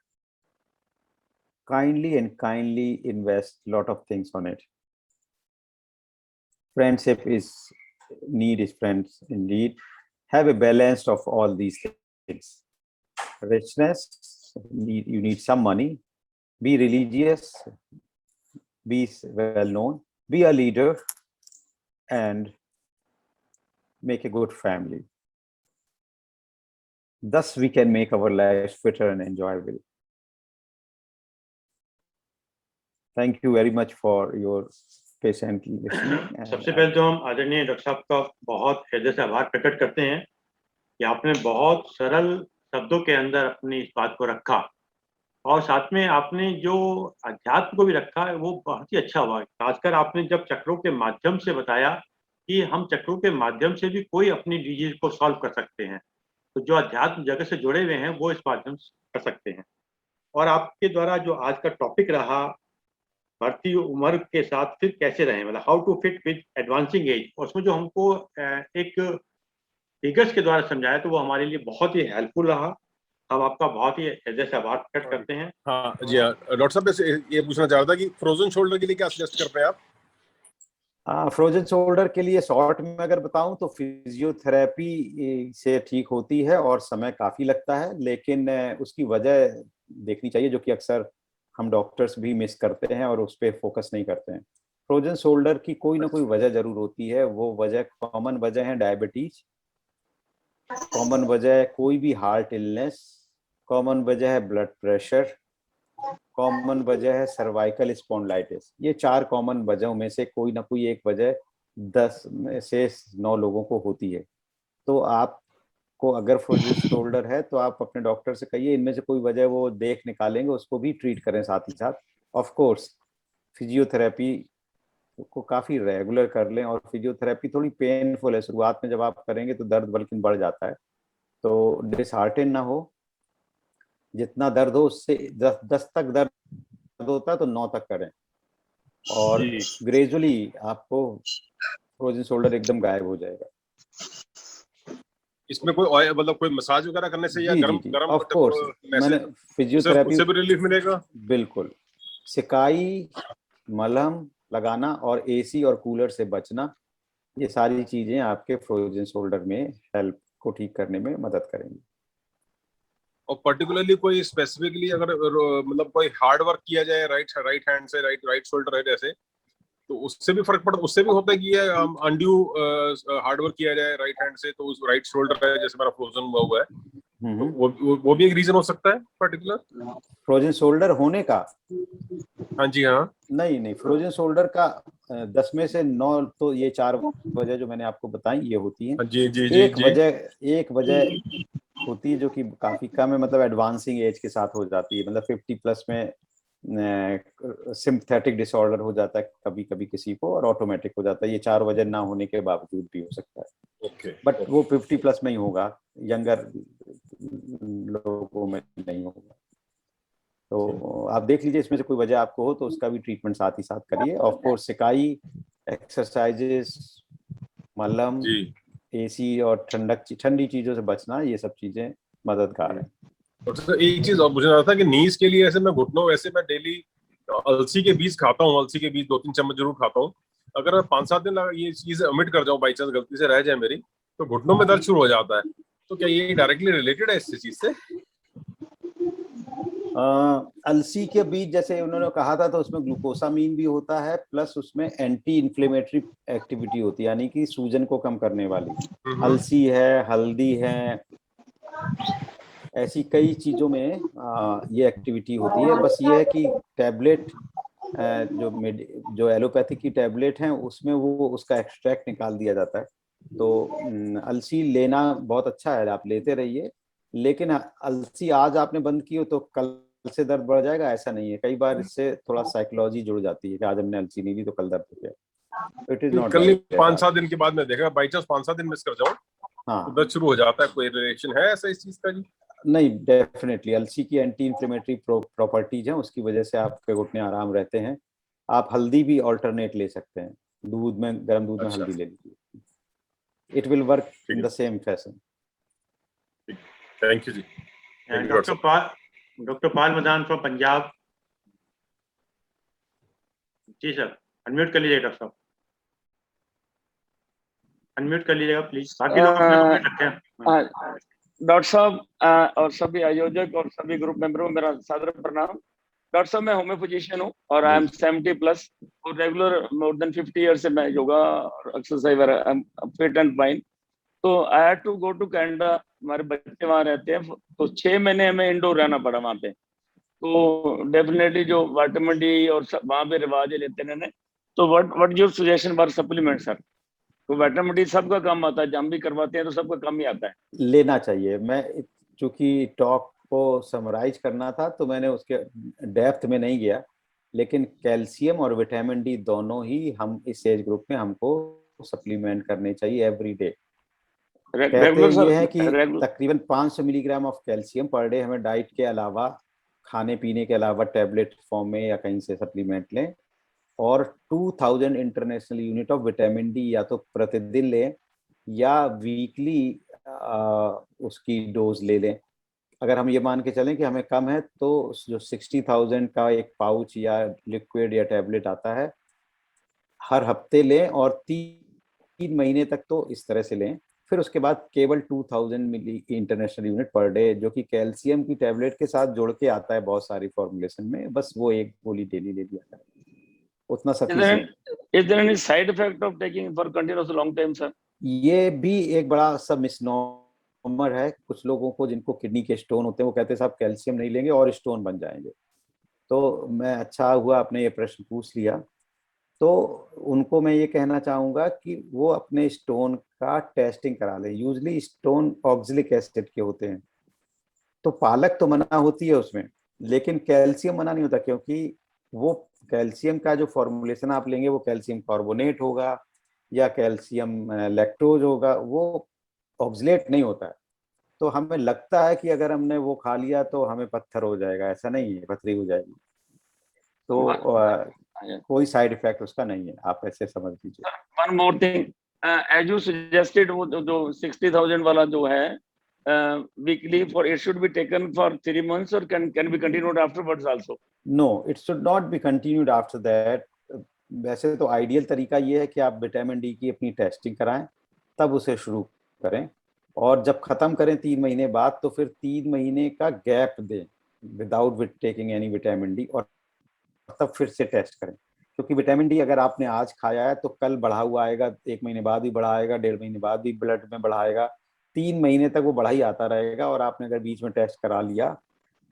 Kindly invest a lot of things on it. Friendship is need is friends indeed. Have a balance of all these things. Richness, you need some money. Be religious, be well known, be a leader, and make a good family. Thus we can make our lives fitter and enjoyable. Thank you very much for your patient listening. सबसे पहले तो हम आदरणीय डॉक्टर साहब का बहुत हृदय से आभार प्रकट करते हैं कि आपने बहुत सरल शब्दों के अंदर अपनी इस बात को रखा, और साथ में आपने जो अध्यात्म को भी रखा है वो बहुत ही अच्छा हुआ। खासकर आपने जब चक्रों के माध्यम से बताया कि हम चक्रों के माध्यम से भी कोई अपनी डिजीज को सॉल्व कर सकते हैं, तो जो अध्यात्म जगत से जुड़े हुए हैं वो इस माध्यम से कर सकते हैं। और आपके द्वारा जो आज का टॉपिक रहा, बढ़ती उम्र के साथ फिर कैसे रहें, मतलब how to fit with advancing age, उसमें जो हमको एक फिगर्स के द्वारा समझाया तो वो हमारे लिए बहुत ही हेल्पफुल रहा। हम आपका बहुत ही हृदय से आभार प्रकट करते हैं। हाँ जी हाँ, डॉक्टर साहब बस ये पूछना चाह रहा था कि फ्रोजन शोल्डर के लिए क्या सजेस्ट करते हैं आप? फ्रोजन शोल्डर के लिए शॉर्ट में अगर बताऊं तो फिजियोथेरेपी से ठीक होती है और समय काफी लगता है, लेकिन उसकी वजह देखनी चाहिए जो कि अक्सर हम डॉक्टर्स भी मिस करते हैं और उस पर फोकस नहीं करते हैं। फ्रोजन शोल्डर की कोई ना कोई वजह जरूर होती है। वो वजह, कॉमन वजह है डायबिटीज, कॉमन वजह है कोई भी हार्ट इलनेस, कॉमन वजह है ब्लड प्रेशर, कॉमन वजह है सर्वाइकल स्पॉन्डिलाइटिस। ये 4 कॉमन वजहों में से कोई ना कोई एक वजह 10 में से 9 लोगों को होती है। तो आप आपको अगर फ्रोजन शोल्डर है तो आप अपने डॉक्टर से कहिए, इनमें से कोई वजह वो देख निकालेंगे, उसको भी ट्रीट करें साथ ही साथ। ऑफ कोर्स फिजियोथेरेपी को काफी रेगुलर कर लें, और फिजियोथेरेपी थोड़ी पेनफुल है शुरुआत में, जब आप करेंगे तो दर्द बल्कि बढ़ जाता है, तो डिसहार्टेन ना हो। जितना दर्द हो उससे 10 तक दर्द होता है तो 9 तक करें, और जी। ग्रेजुअली आपको फ्रोजन शोल्डर एकदम गायब हो जाएगा। इसमें कोई मतलब कोई मसाज वगैरह करने से या जी गरम जी जी, गरम ऑफ कोर्स मैंने फिजियोथेरेपी उससे भी रिलीफ मिलेगा? बिल्कुल, सिकाई, मलहम लगाना और एसी और कूलर से बचना, ये सारी चीजें आपके फ्रोजन शोल्डर में हेल्प को ठीक करने में मदद करेंगी। और पर्टिकुलरली कोई स्पेसिफिकली अगर मतलब कोई हार्ड वर्क किया जाए राइट राइट हैंड से, राइट शोल्डर है जैसे, तो उससे भी फर्क पड़ता, उससे भी होता है कि ये अनड्यू हार्ड वर्क किया जाए राइट हैंड से तो उस राइट शोल्डर है जैसे मेरा फ्रोजन हुआ है, तो वो भी एक रीजन हो सकता है पर्टिकुलर फ्रोजन शोल्डर होने का? हाँ जी हाँ नहीं नहीं, फ्रोजन शोल्डर का 10 में से 9 तो ये 4 वजह जो मैंने आपको बताई ये होती हैं। हाँ जी जी जी जी एक वजह होती है जो कि काफी कम है, मतलब एडवांसिंग एज के साथ हो जाती है, मतलब 50 प्लस में सिम्पथेटिक डिसऑर्डर हो जाता है कभी कभी किसी को, और ऑटोमेटिक हो जाता है। ये 4 वजह ना होने के बावजूद भी हो सकता है, ओके बट वो 50 प्लस में ही होगा, यंगर लोगों में नहीं होगा। तो आप देख लीजिए इसमें से कोई वजह आपको हो तो उसका भी ट्रीटमेंट साथ ही साथ करिए। ऑफ कोर्स सिकाई, एक्सरसाइजेस, मलहम, जी। एसी और ठंडी चीजों से बचना, ये सब चीजें मददगार हैं। और सर एक चीज और मुझे लगा था कि नीज के लिए ऐसे मैं घुटनों, वैसे मैं डेली अलसी के बीज खाता हूँ, अलसी के बीज 2-3 चम्मच जरूर खाता हूँ। अगर मैं 5-7 दिन ये चीज ओमिट कर जाऊँ, बाई चांस गलती से रह जाए मेरी, तो घुटनों में दर्द शुरू हो जाता है। तो क्या ये डायरेक्टली रिलेटेड है इस चीज से? अलसी के बीज जैसे उन्होंने कहा था, तो उसमें ग्लूकोसामीन भी होता है, प्लस उसमें एंटी इन्फ्लेमेटरी एक्टिविटी होती है, यानी कि सूजन को कम करने वाली। अलसी है, हल्दी है, ऐसी कई चीजों में ये एक्टिविटी होती है। बस ये है कि टैबलेट जो एलोपैथी की टैबलेट हैं उसमें वो उसका एक्सट्रैक्ट निकाल दिया जाता है। तो अलसी लेना बहुत अच्छा है, आप लेते रहिए, लेकिन अलसी आज आपने बंद की हो तो कल से दर्द बढ़ जाएगा ऐसा नहीं है। कई बार इससे थोड़ा साइकोलॉजी जुड़ जाती है कि आज हमने अलसी नहीं ली तो कल दर्द हो गया। इट इज नॉट कल नहीं, लाइक दैट। 5-7 दिन के बाद मैं देखा, बाई चांस 5-7 दिन मिस कर जाऊँ तो हाँ दर्द शुरू हो जाता है। कोई रिलेशन है ऐसा इस चीज का जी? नहीं, डेफिनेटली अलसी की एंटी इन्फ्लेमेटरी प्रॉपर्टीज हैं, उसकी वजह से आपके घुटने आराम रहते हैं। आप हल्दी भी ऑल्टरनेट ले सकते हैं, गर्म दूध में अच्छा हल्दी ले लीजिए, इट विल वर्क ठीक इन है, the same fashion. Thank you ji, thank you doctor साहब। Doctor Pal Madan from Punjab. जी सर, अनम्यूट कर लीजिए डॉक्टर साहब, अनम्यूट कर लीजिएगा प्लीज, बाकी लोग अपने म्यूट रखें। हाँ, डॉक्टर साहब और सभी आयोजक और सभी ग्रुप मेंबरों को मेरा सादर प्रणाम। डॉक्टर साहब मैं होम्यो फिजिशियन हूँ और आई एम 70 प्लस और रेगुलर मोर देन 50 ईयर से मैं योगा और एक्सरसाइज फिट एंड फाइन। तो I had to go to Canada, हमारे बच्चे वहाँ रहते हैं, तो 6 महीने हमें इंडोर रहना पड़ा वहाँ पे। तो डेफिनेटली जो विटामिन डी और वहाँ पे रिवाज लेते रहने, तो what your suggestion for supplement sir? तो विटामिन डी सबका काम आता है, हम भी करवाते हैं तो सबका काम ही आता है। लेना चाहिए। मैं चूंकि टॉक को समराइज करना था तो मैंने उसके डेप्थ में नहीं गया, लेकिन कैल्शियम और विटामिन डी दोनों ही हम इस एज ग्रुप में हमको सप्लीमेंट करने चाहिए एवरी डे। कहते रेगुलर ये सर, है कि रेगुलर तकरीबन 500 milligram of calcium per day हमें डाइट के अलावा, खाने पीने के अलावा टैबलेट फॉर्म में या कहीं से सप्लीमेंट लें, और 2000 international unit of vitamin D या तो प्रतिदिन लें या वीकली उसकी डोज ले लें। अगर हम ये मान के चलें कि हमें कम है तो जो 60,000 का एक पाउच या लिक्विड या टैबलेट आता है हर हफ्ते लें, और 3 महीने तक तो इस तरह से लें। फिर उसके बाद केवल 2000 मिली इंटरनेशनल यूनिट पर डे, जो कि कैल्शियम की टैबलेट के साथ जोड़ के आता है बहुत सारी फॉर्मुलेशन में, बस वो एक गोली डेली ले लिया जाए, उतना sufficient. is there any side effect of taking for continuous long time sir? ये भी एक बड़ा सा मिसनोमर है। कुछ लोगों को जिनको किडनी के स्टोन होते हैं वो कहते हैं साहब कैल्शियम नहीं लेंगे और स्टोन बन जाएंगे। तो मैं अच्छा हुआ आपने ये प्रश्न पूछ लिया। तो उनको मैं ये कहना चाहूँगा कि वो अपने स्टोन का टेस्टिंग करा लें। यूजली स्टोन ऑक्जेलिक एसिड के होते हैं, तो पालक तो मना होती है उसमें, लेकिन कैल्शियम मना नहीं होता, क्योंकि वो कैल्शियम का जो फॉर्मुलेशन आप लेंगे वो कैल्शियम कार्बोनेट होगा या कैल्शियम लैक्टोज होगा, वो ऑक्सलेट नहीं होता है। तो हमें लगता है कि अगर हमने वो खा लिया तो हमें पत्थर हो जाएगा, ऐसा नहीं है, पथरी हो जाएगी। तो कोई साइड इफेक्ट उसका नहीं है, आप ऐसे समझ लीजिए। One more thing, as you suggested, वो जो 60,000 वाला जो है weekly, for it should be taken for 3 months और can be continued afterwards also? No, it should not be continued after that. वैसे तो आइडियल तरीका ये है कि आप विटामिन डी की अपनी टेस्टिंग कराएं, तब उसे शुरू करें, और जब खत्म करें 3 महीने बाद, तो फिर 3 महीने का गैप दें without taking any vitamin D, और तब फिर से टेस्ट करें। क्योंकि विटामिन डी अगर आपने आज खाया है तो कल बढ़ा हुआ आएगा, 1 महीने बाद भी बढ़ा आएगा, 1.5 महीने बाद भी ब्लड में बढ़ा आएगा, 3 महीने तक वो बढ़ा ही आता रहेगा। और आपने अगर बीच में टेस्ट करा लिया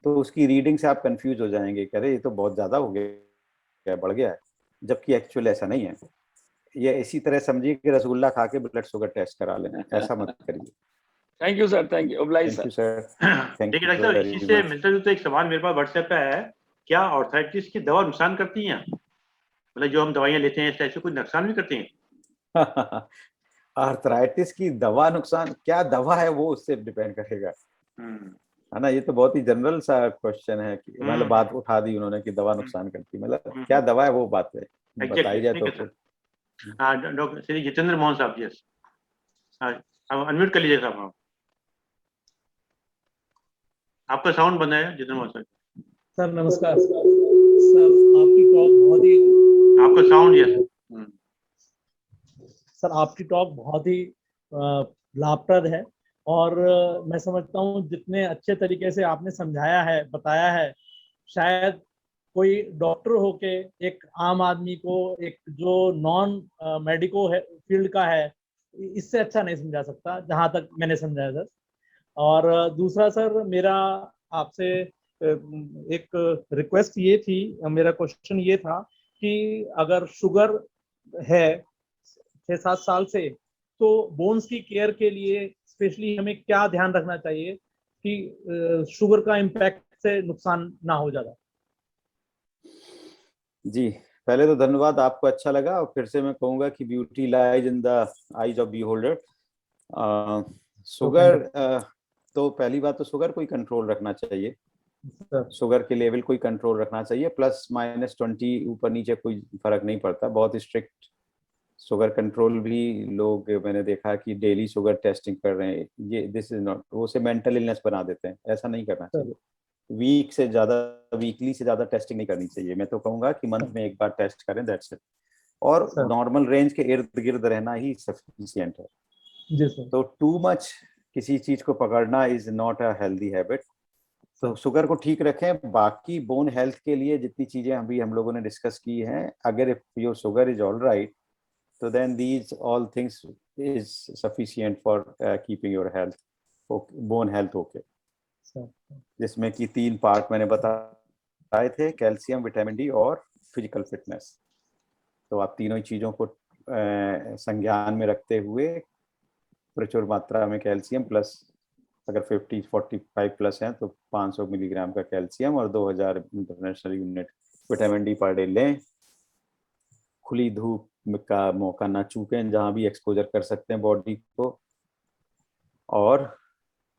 तो उसकी रीडिंग से आप कंफ्यूज हो जाएंगे, कह रहे ये तो बहुत ज्यादा हो गया, बढ़ गया है, जबकि एक्चुअल ऐसा नहीं है। ये इसी तरह समझिए कि रसगुल्ला खा के ब्लड शुगर टेस्ट करा लें, ऐसा मत करिए। Thank you sir, thank you, thank you sir, thank ठीक है यू डॉक्टर साहब, वेरी इसी से मच। मिलता जुलता एक सवाल मेरे पास व्हाट्सएप पे है, क्या आर्थराइटिस की दवा नुकसान करती हैं? मतलब जो हम दवाइयाँ लेते हैं ऐसे कोई नुकसान भी करती हैं? आर्थराइटिस की दवा नुकसान, क्या दवा है वो उससे डिपेंड करेगा, है ना। ये तो बहुत ही जनरल सा क्वेश्चन है कि मतलब बात उठा दी उन्होंने कि दवा नुकसान करती है, मतलब क्या दवा है वो बात है, बताई जाए तो फिर। हाँ डॉक्टर श्री जितेंद्र मोहन साहब, यस, अनम्यूट कर लीजिए साहब। आपका साउंड बंद है जितेंद्र मोहन साहब। सर नमस्कार सर, आपकी टॉक बहुत ही, आपका साउंड, यस सर आपकी टॉक बहुत ही लाभप्रद है, और मैं समझता हूँ जितने अच्छे तरीके से आपने समझाया है, बताया है, शायद कोई डॉक्टर होके एक आम आदमी को, एक जो नॉन मेडिको है फील्ड का है, इससे अच्छा नहीं समझा सकता, जहां तक मैंने समझाया सर। और दूसरा सर, मेरा आपसे एक रिक्वेस्ट ये थी, मेरा क्वेश्चन ये था कि अगर शुगर है 6-7 साल से, तो बोन्स की केयर के लिए स्पेशली हमें क्या ध्यान रखना चाहिए कि शुगर का इम्पैक्ट से नुकसान ना हो ज्यादा? जी, पहले तो धन्यवाद, आपको अच्छा लगा, और फिर से मैं कहूंगा कि beauty lies in the eyes of beholder. Sugar, तो पहली बात तो शुगर कोई कंट्रोल रखना चाहिए, शुगर के लेवल कोई कंट्रोल रखना चाहिए, +-20 ऊपर नीचे कोई फर्क नहीं पड़ता, बहुत स्ट्रिक्ट शुगर कंट्रोल भी लोग मैंने देखा कि डेली शुगर टेस्टिंग कर रहे हैं, ये दिस इज नॉट, वो से मेंटल इलनेस बना देते हैं, ऐसा नहीं करना चाहिए। वीकली से ज्यादा टेस्टिंग नहीं करनी चाहिए, मैं तो कहूंगा कि मंथ में एक बार टेस्ट करें, दैट्स इट, और नॉर्मल रेंज के इर्द गिर्द रहना ही सफिशिएंट है। जी सर। तो टू मच किसी चीज को पकड़ना is not a healthy habit. तो शुगर को ठीक रखें, बाकी बोन हेल्थ के लिए जितनी चीजें अभी हम लोगों ने डिस्कस की हैं, अगर if your sugar is all right, so then these all things is sufficient for keeping your health, bone health okay, जिसमें कि 3 पार्ट मैंने बताए थे, कैल्शियम, विटामिन डी और फिजिकल फिटनेस। तो आप तीनों ही चीज़ों को संज्ञान में रखते हुए प्रचुर मात्रा में कैल्शियम, प्लस अगर 50-45 प्लस हैं तो 500 मिलीग्राम का कैल्शियम और 2000 international unit vitamin D per day लें। खुली धूप का मौका ना चूकें, जहां भी एक्सपोजर कर सकते हैं बॉडी को, और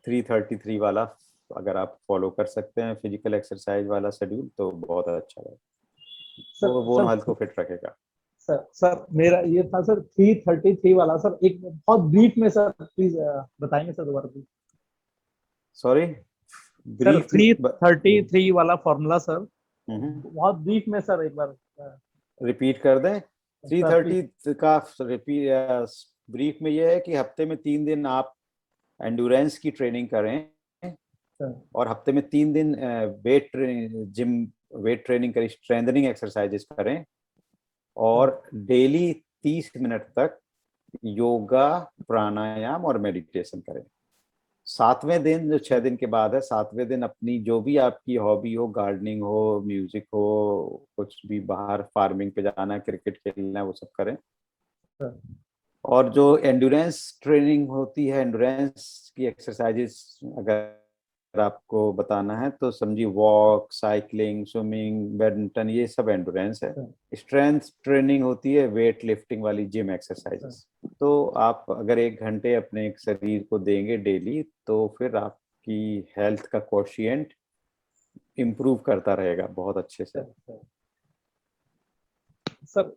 333 वाला अगर आप फॉलो कर सकते हैं फिजिकल एक्सरसाइज वाला शेड्यूल तो बहुत अच्छा है, वो बोन हेल्थ को फिट रखेगा। सर मेरा ये था सर 333 वाला, सर एक बहुत ब्रीफ में सर प्लीज बताएंगे सर दोबारा प्लीज? सॉरी, ब्रीफ 333 वाला फॉर्मूला सर, बहुत ब्रीफ में सर एक बार रिपीट कर दें। 330 का रिपीट ब्रीफ में ये है कि हफ्ते में 3 दिन आप एंड्योरेंस की ट्रेनिंग करें और हफ्ते में 3 दिन वेट ट्रेनिंग करें, स्ट्रेंथनिंग एक्सरसाइजेस करें, और डेली 30 मिनट तक योगा, प्राणायाम और मेडिटेशन करें। 7वें दिन, जो 6 दिन के बाद है, 7वें दिन अपनी जो भी आपकी हॉबी हो, गार्डनिंग हो, म्यूजिक हो, कुछ भी बाहर फार्मिंग पे जाना, क्रिकेट खेलना, वो सब करें। और जो एंड्योरेंस ट्रेनिंग होती है, एंड्योरेंस की एक्सरसाइजेस अगर आपको बताना है तो समझिए वॉक, साइकिलिंग, स्विमिंग, बैडमिंटन, ये सब एंड्योरेंस है। स्ट्रेंथ ट्रेनिंग होती है वेट लिफ्टिंग वाली जिम एक्सरसाइजेस। तो आप अगर 1 घंटे अपने शरीर को देंगे डेली तो फिर आपकी हेल्थ का कोशिएंट इम्प्रूव करता रहेगा बहुत अच्छे से। सर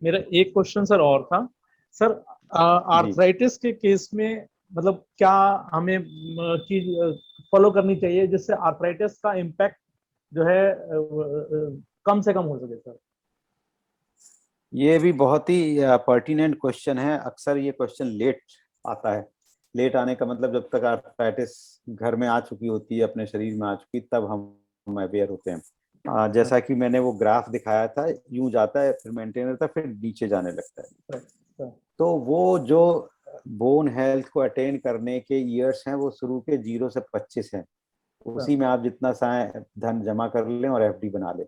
मेरा एक क्वेश्चन सर और था सर, आर्थराइटिस के केस में मतलब क्या हमें चीज फॉलो करनी चाहिए जिससे आर्थराइटिस का इम्पैक्ट जो है कम से कम हो सके सर? ये भी बहुत ही पर्टिनेंट क्वेश्चन है। अक्सर ये क्वेश्चन लेट आता है। लेट आने का मतलब जब तक आर्थराइटिस घर में आ चुकी होती है, अपने शरीर में आ चुकी, तब हम अवेयर होते हैं। जैसा कि मैंने वो ग्राफ दिखाया था, यूं जाता है फिर मेंटेन रहता है फिर नीचे जाने लगता है। तो वो जो बोन हेल्थ को अटेन करने के ईयर्स हैं वो शुरू के 0 से 25 हैं। उसी में आप जितना धन जमा कर लें और एफडी बना लें।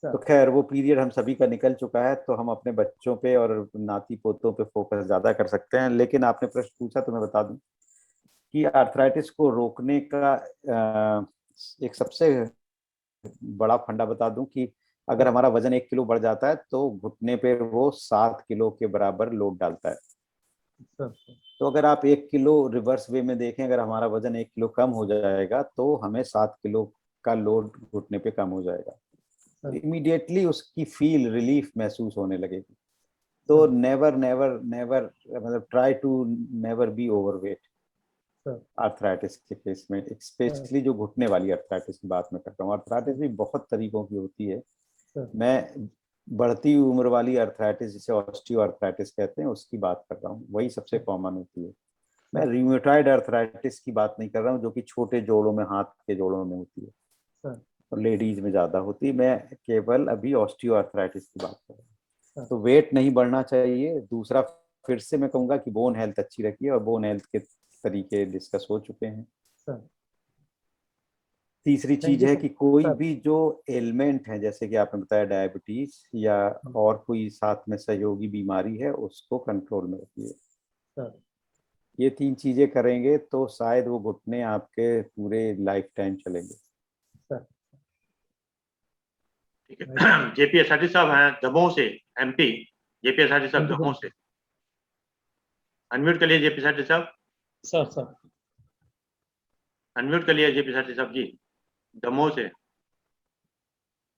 तो खैर वो पीरियड हम सभी का निकल चुका है, तो हम अपने बच्चों पे और नाती पोतों पे फोकस ज्यादा कर सकते हैं। लेकिन आपने प्रश्न पूछा तो मैं बता दूं कि आर्थराइटिस को रोकने का एक सबसे बड़ा फंडा बता दूं कि अगर हमारा वजन 1 किलो बढ़ जाता है तो घुटने पे वो 7 किलो के बराबर लोड डालता है। तो अगर आप 1 किलो रिवर्स वे में देखें, अगर हमारा वजन 1 किलो कम हो जाएगा तो हमें 7 किलो का लोड घुटने पे कम हो जाएगा। इमीडिएटली उसकी फील रिलीफ महसूस होने लगेगी। तो नेवर नेवर नेवर मतलब try to never be overweight arthritis के केस में, स्पेशली जो घुटने वाली आर्थराइटिस की बात मैं करता हूँ। आर्थराइटिस भी बहुत तरीकों की होती है। मैं बढ़ती उम्र वाली आर्थराइटिस जिसे ऑस्टियो आर्थराइटिस कहते हैं उसकी बात कर रहा हूँ, वही सबसे कॉमन होती है। मैं रियूमेटॉइड आर्थराइटिस की बात नहीं कर रहा हूँ जो कि छोटे जोड़ों में, हाथ के जोड़ों में होती है और लेडीज में ज्यादा होती है। मैं केवल अभी ऑस्टियो आर्थराइटिस की बात कर रहा हूँ। तो वेट नहीं बढ़ना चाहिए। दूसरा, फिर से मैं कहूंगा कि बोन हेल्थ अच्छी रखिए, और बोन हेल्थ के तरीके डिस्कस हो चुके हैं। तीसरी चीज है कि कोई भी जो एलिमेंट है, जैसे कि आपने बताया डायबिटीज या और कोई साथ में सहयोगी बीमारी है, उसको कंट्रोल में रखिए। ये 3 चीजें करेंगे तो शायद वो घुटने आपके पूरे लाइफ टाइम चलेंगे। ठीक है। जेपीएसआरटी साहब हैं दमोह से, एमपी। जेपीएसआरटी साहब दमोह से अनम्यूट करिए। जेपीएसआरटी साहब सर अनम्यूट करिए। जेपीएसआरटी साहब जी दमोह से।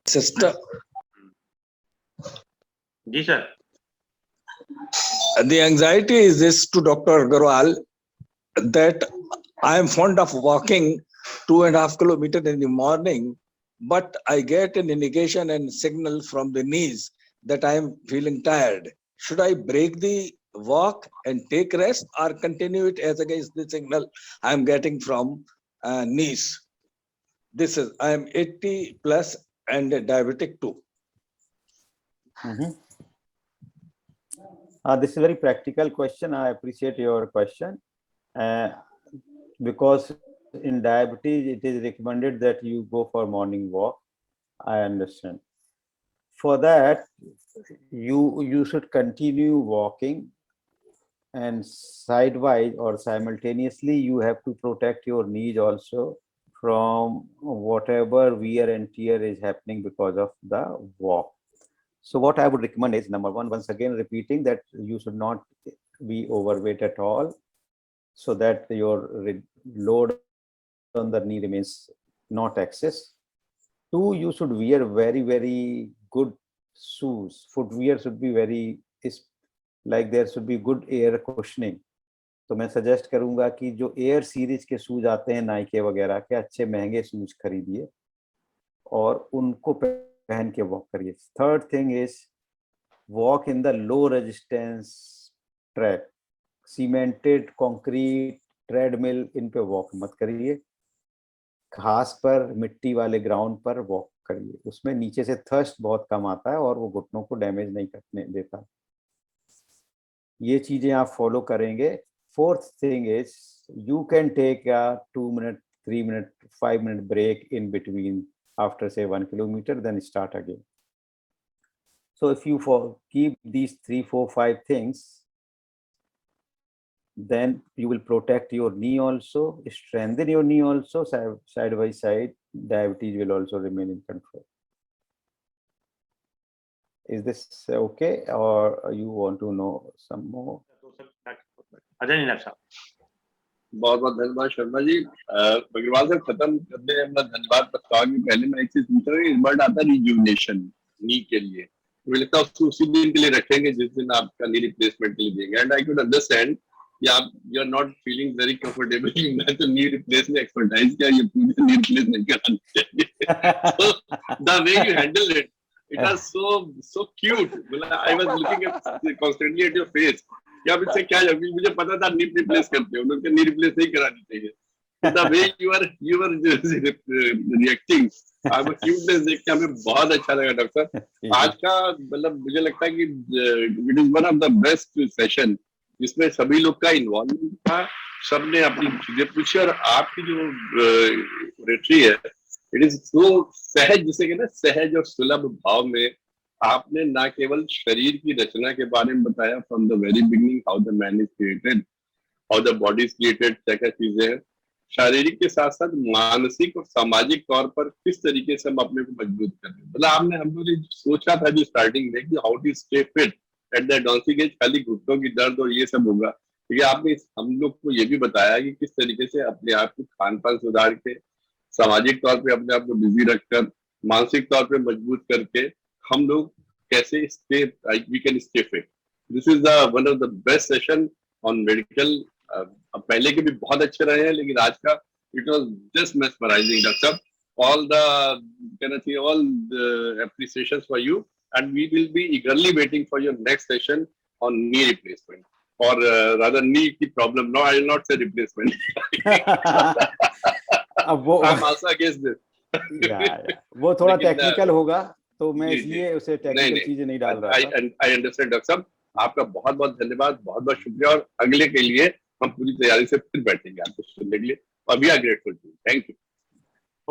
Sister ji sir. The anxiety is this to Dr. Agarwal that I am fond of walking 2.5 kilometers in the morning, but I get an indication and signal from the knees that I am feeling tired. Should I break the walk and take rest, or continue it as against the signal I am getting from knees? This is, I am 80 plus and diabetic too. This is a very practical question. I appreciate your question. Because in diabetes, it is recommended that you go for morning walk. I understand. For that, you should continue walking, and sidewise or simultaneously, you have to protect your knees also from whatever wear and tear is happening because of the walk. So what I would recommend is, number one, once again repeating that you should not be overweight at all, so that your load on the knee remains not excess. 2, you should wear very, very good shoes. Footwear should be very, like there should be good air cushioning. तो मैं सजेस्ट करूंगा कि जो एयर सीरीज के शूज आते हैं नाइके वगैरह के, अच्छे महंगे शूज खरीदिए और उनको पहन के वॉक करिए। Third thing is walk in the low resistance track, cemented concrete treadmill, इन पे वॉक मत करिए। घास पर, मिट्टी वाले ग्राउंड पर वॉक करिए। उसमें नीचे से थर्स्ट बहुत कम आता है और वो घुटनों को डैमेज नहीं करने देता। ये चीजें आप फॉलो करेंगे। Fourth thing is you can take a 2 minute, 3 minute, 5 minute break in between after say 1 kilometer, then start again. So if you keep these 3, 4, 5 things, then you will protect your knee also, strengthen your knee also, side by side, diabetes will also remain in control. Is this okay, or you want to know some more? आदरणीय नायब साहब, बहुत बहुत धन्यवाद शर्मा जी। अग्रवाल साहब, खत्म करने में अपना धन्यवाद प्रस्ताव की पहले मैं एक चीज पूछ रहा हूँ, इस वर्ड आता है रिजुविनेशन नी के लिए, मुझे लगता है उसको उसी दिन के लिए रखेंगे जिस दिन आपका नी रिप्लेसमेंट के लिए देंगे। एंड आई कुड अंडरस्टैंड कि आप you are not feeling very comfortable, मैं तो नी रिप्लेस में एक्सपर्टाइज क्या, ये पूरी नी रिप्लेस नहीं करानी चाहिए। So the way you handled it, it was so cute. I was looking constantly at your face. क्या मुझसे क्या है, मुझे पता था नी रिप्लेस करते हो, उनके नी रिप्लेस नहीं करानी चाहिए। The way you were reacting, आपका क्यूटनेस देख के हमें बहुत अच्छा लगा डॉक्टर साहब। आज का मतलब मुझे लगता है कि it is one of the best session जिसमें सभी लोग का इन्वॉल्वमेंट था, सबने अपनी चीजें पूछी, और आपकी जो रेटरी है इट इज सो सहज, जिसे कहते हैं सहज और सुलभ भाव में आपने ना केवल शरीर की रचना के बारे में बताया from the very beginning, how the man is created, how the body is created, क्या क्या चीजें हैं, शारीरिक के साथ साथ मानसिक और सामाजिक तौर पर किस तरीके से हम अपने को मजबूत कर रहे हैं। मतलब आपने हम लोग सोचा था जो स्टार्टिंग में कि how to stay fit at the advancing age, खाली घुटनों की दर्द और ये सब होगा, क्योंकि आपने हम लोग को ये भी बताया कि किस तरीके से अपने आप को खान पान सुधार के, सामाजिक तौर पे अपने आप को बिजी रखकर, मानसिक तौर पे मजबूत करके हम लोग कैसे stay we can stay fit. This is the one of the best session on medical. पहले के भी बहुत अच्छे रहे हैं, लेकिन आज का it was just mesmerising doctor साहब। all the can I say all the appreciations for you, and we will be eagerly waiting for your next session on knee replacement, or rather knee की problem. No, I will not say replacement. अब वो I'm also against this. वो थोड़ा टेक्निकल होगा, तो मैं इसलिए उसे टेक्निकल चीजें नहीं डाल रहा था। I understand डॉक्टर साहब, आपका बहुत बहुत धन्यवाद, बहुत बहुत शुक्रिया, और अगले के लिए हम पूरी तैयारी से फिर बैठेंगे आपको सुनने के लिए, और we are grateful to. Thank you.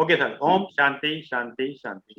Okay sir, Om शांति शांति शांति।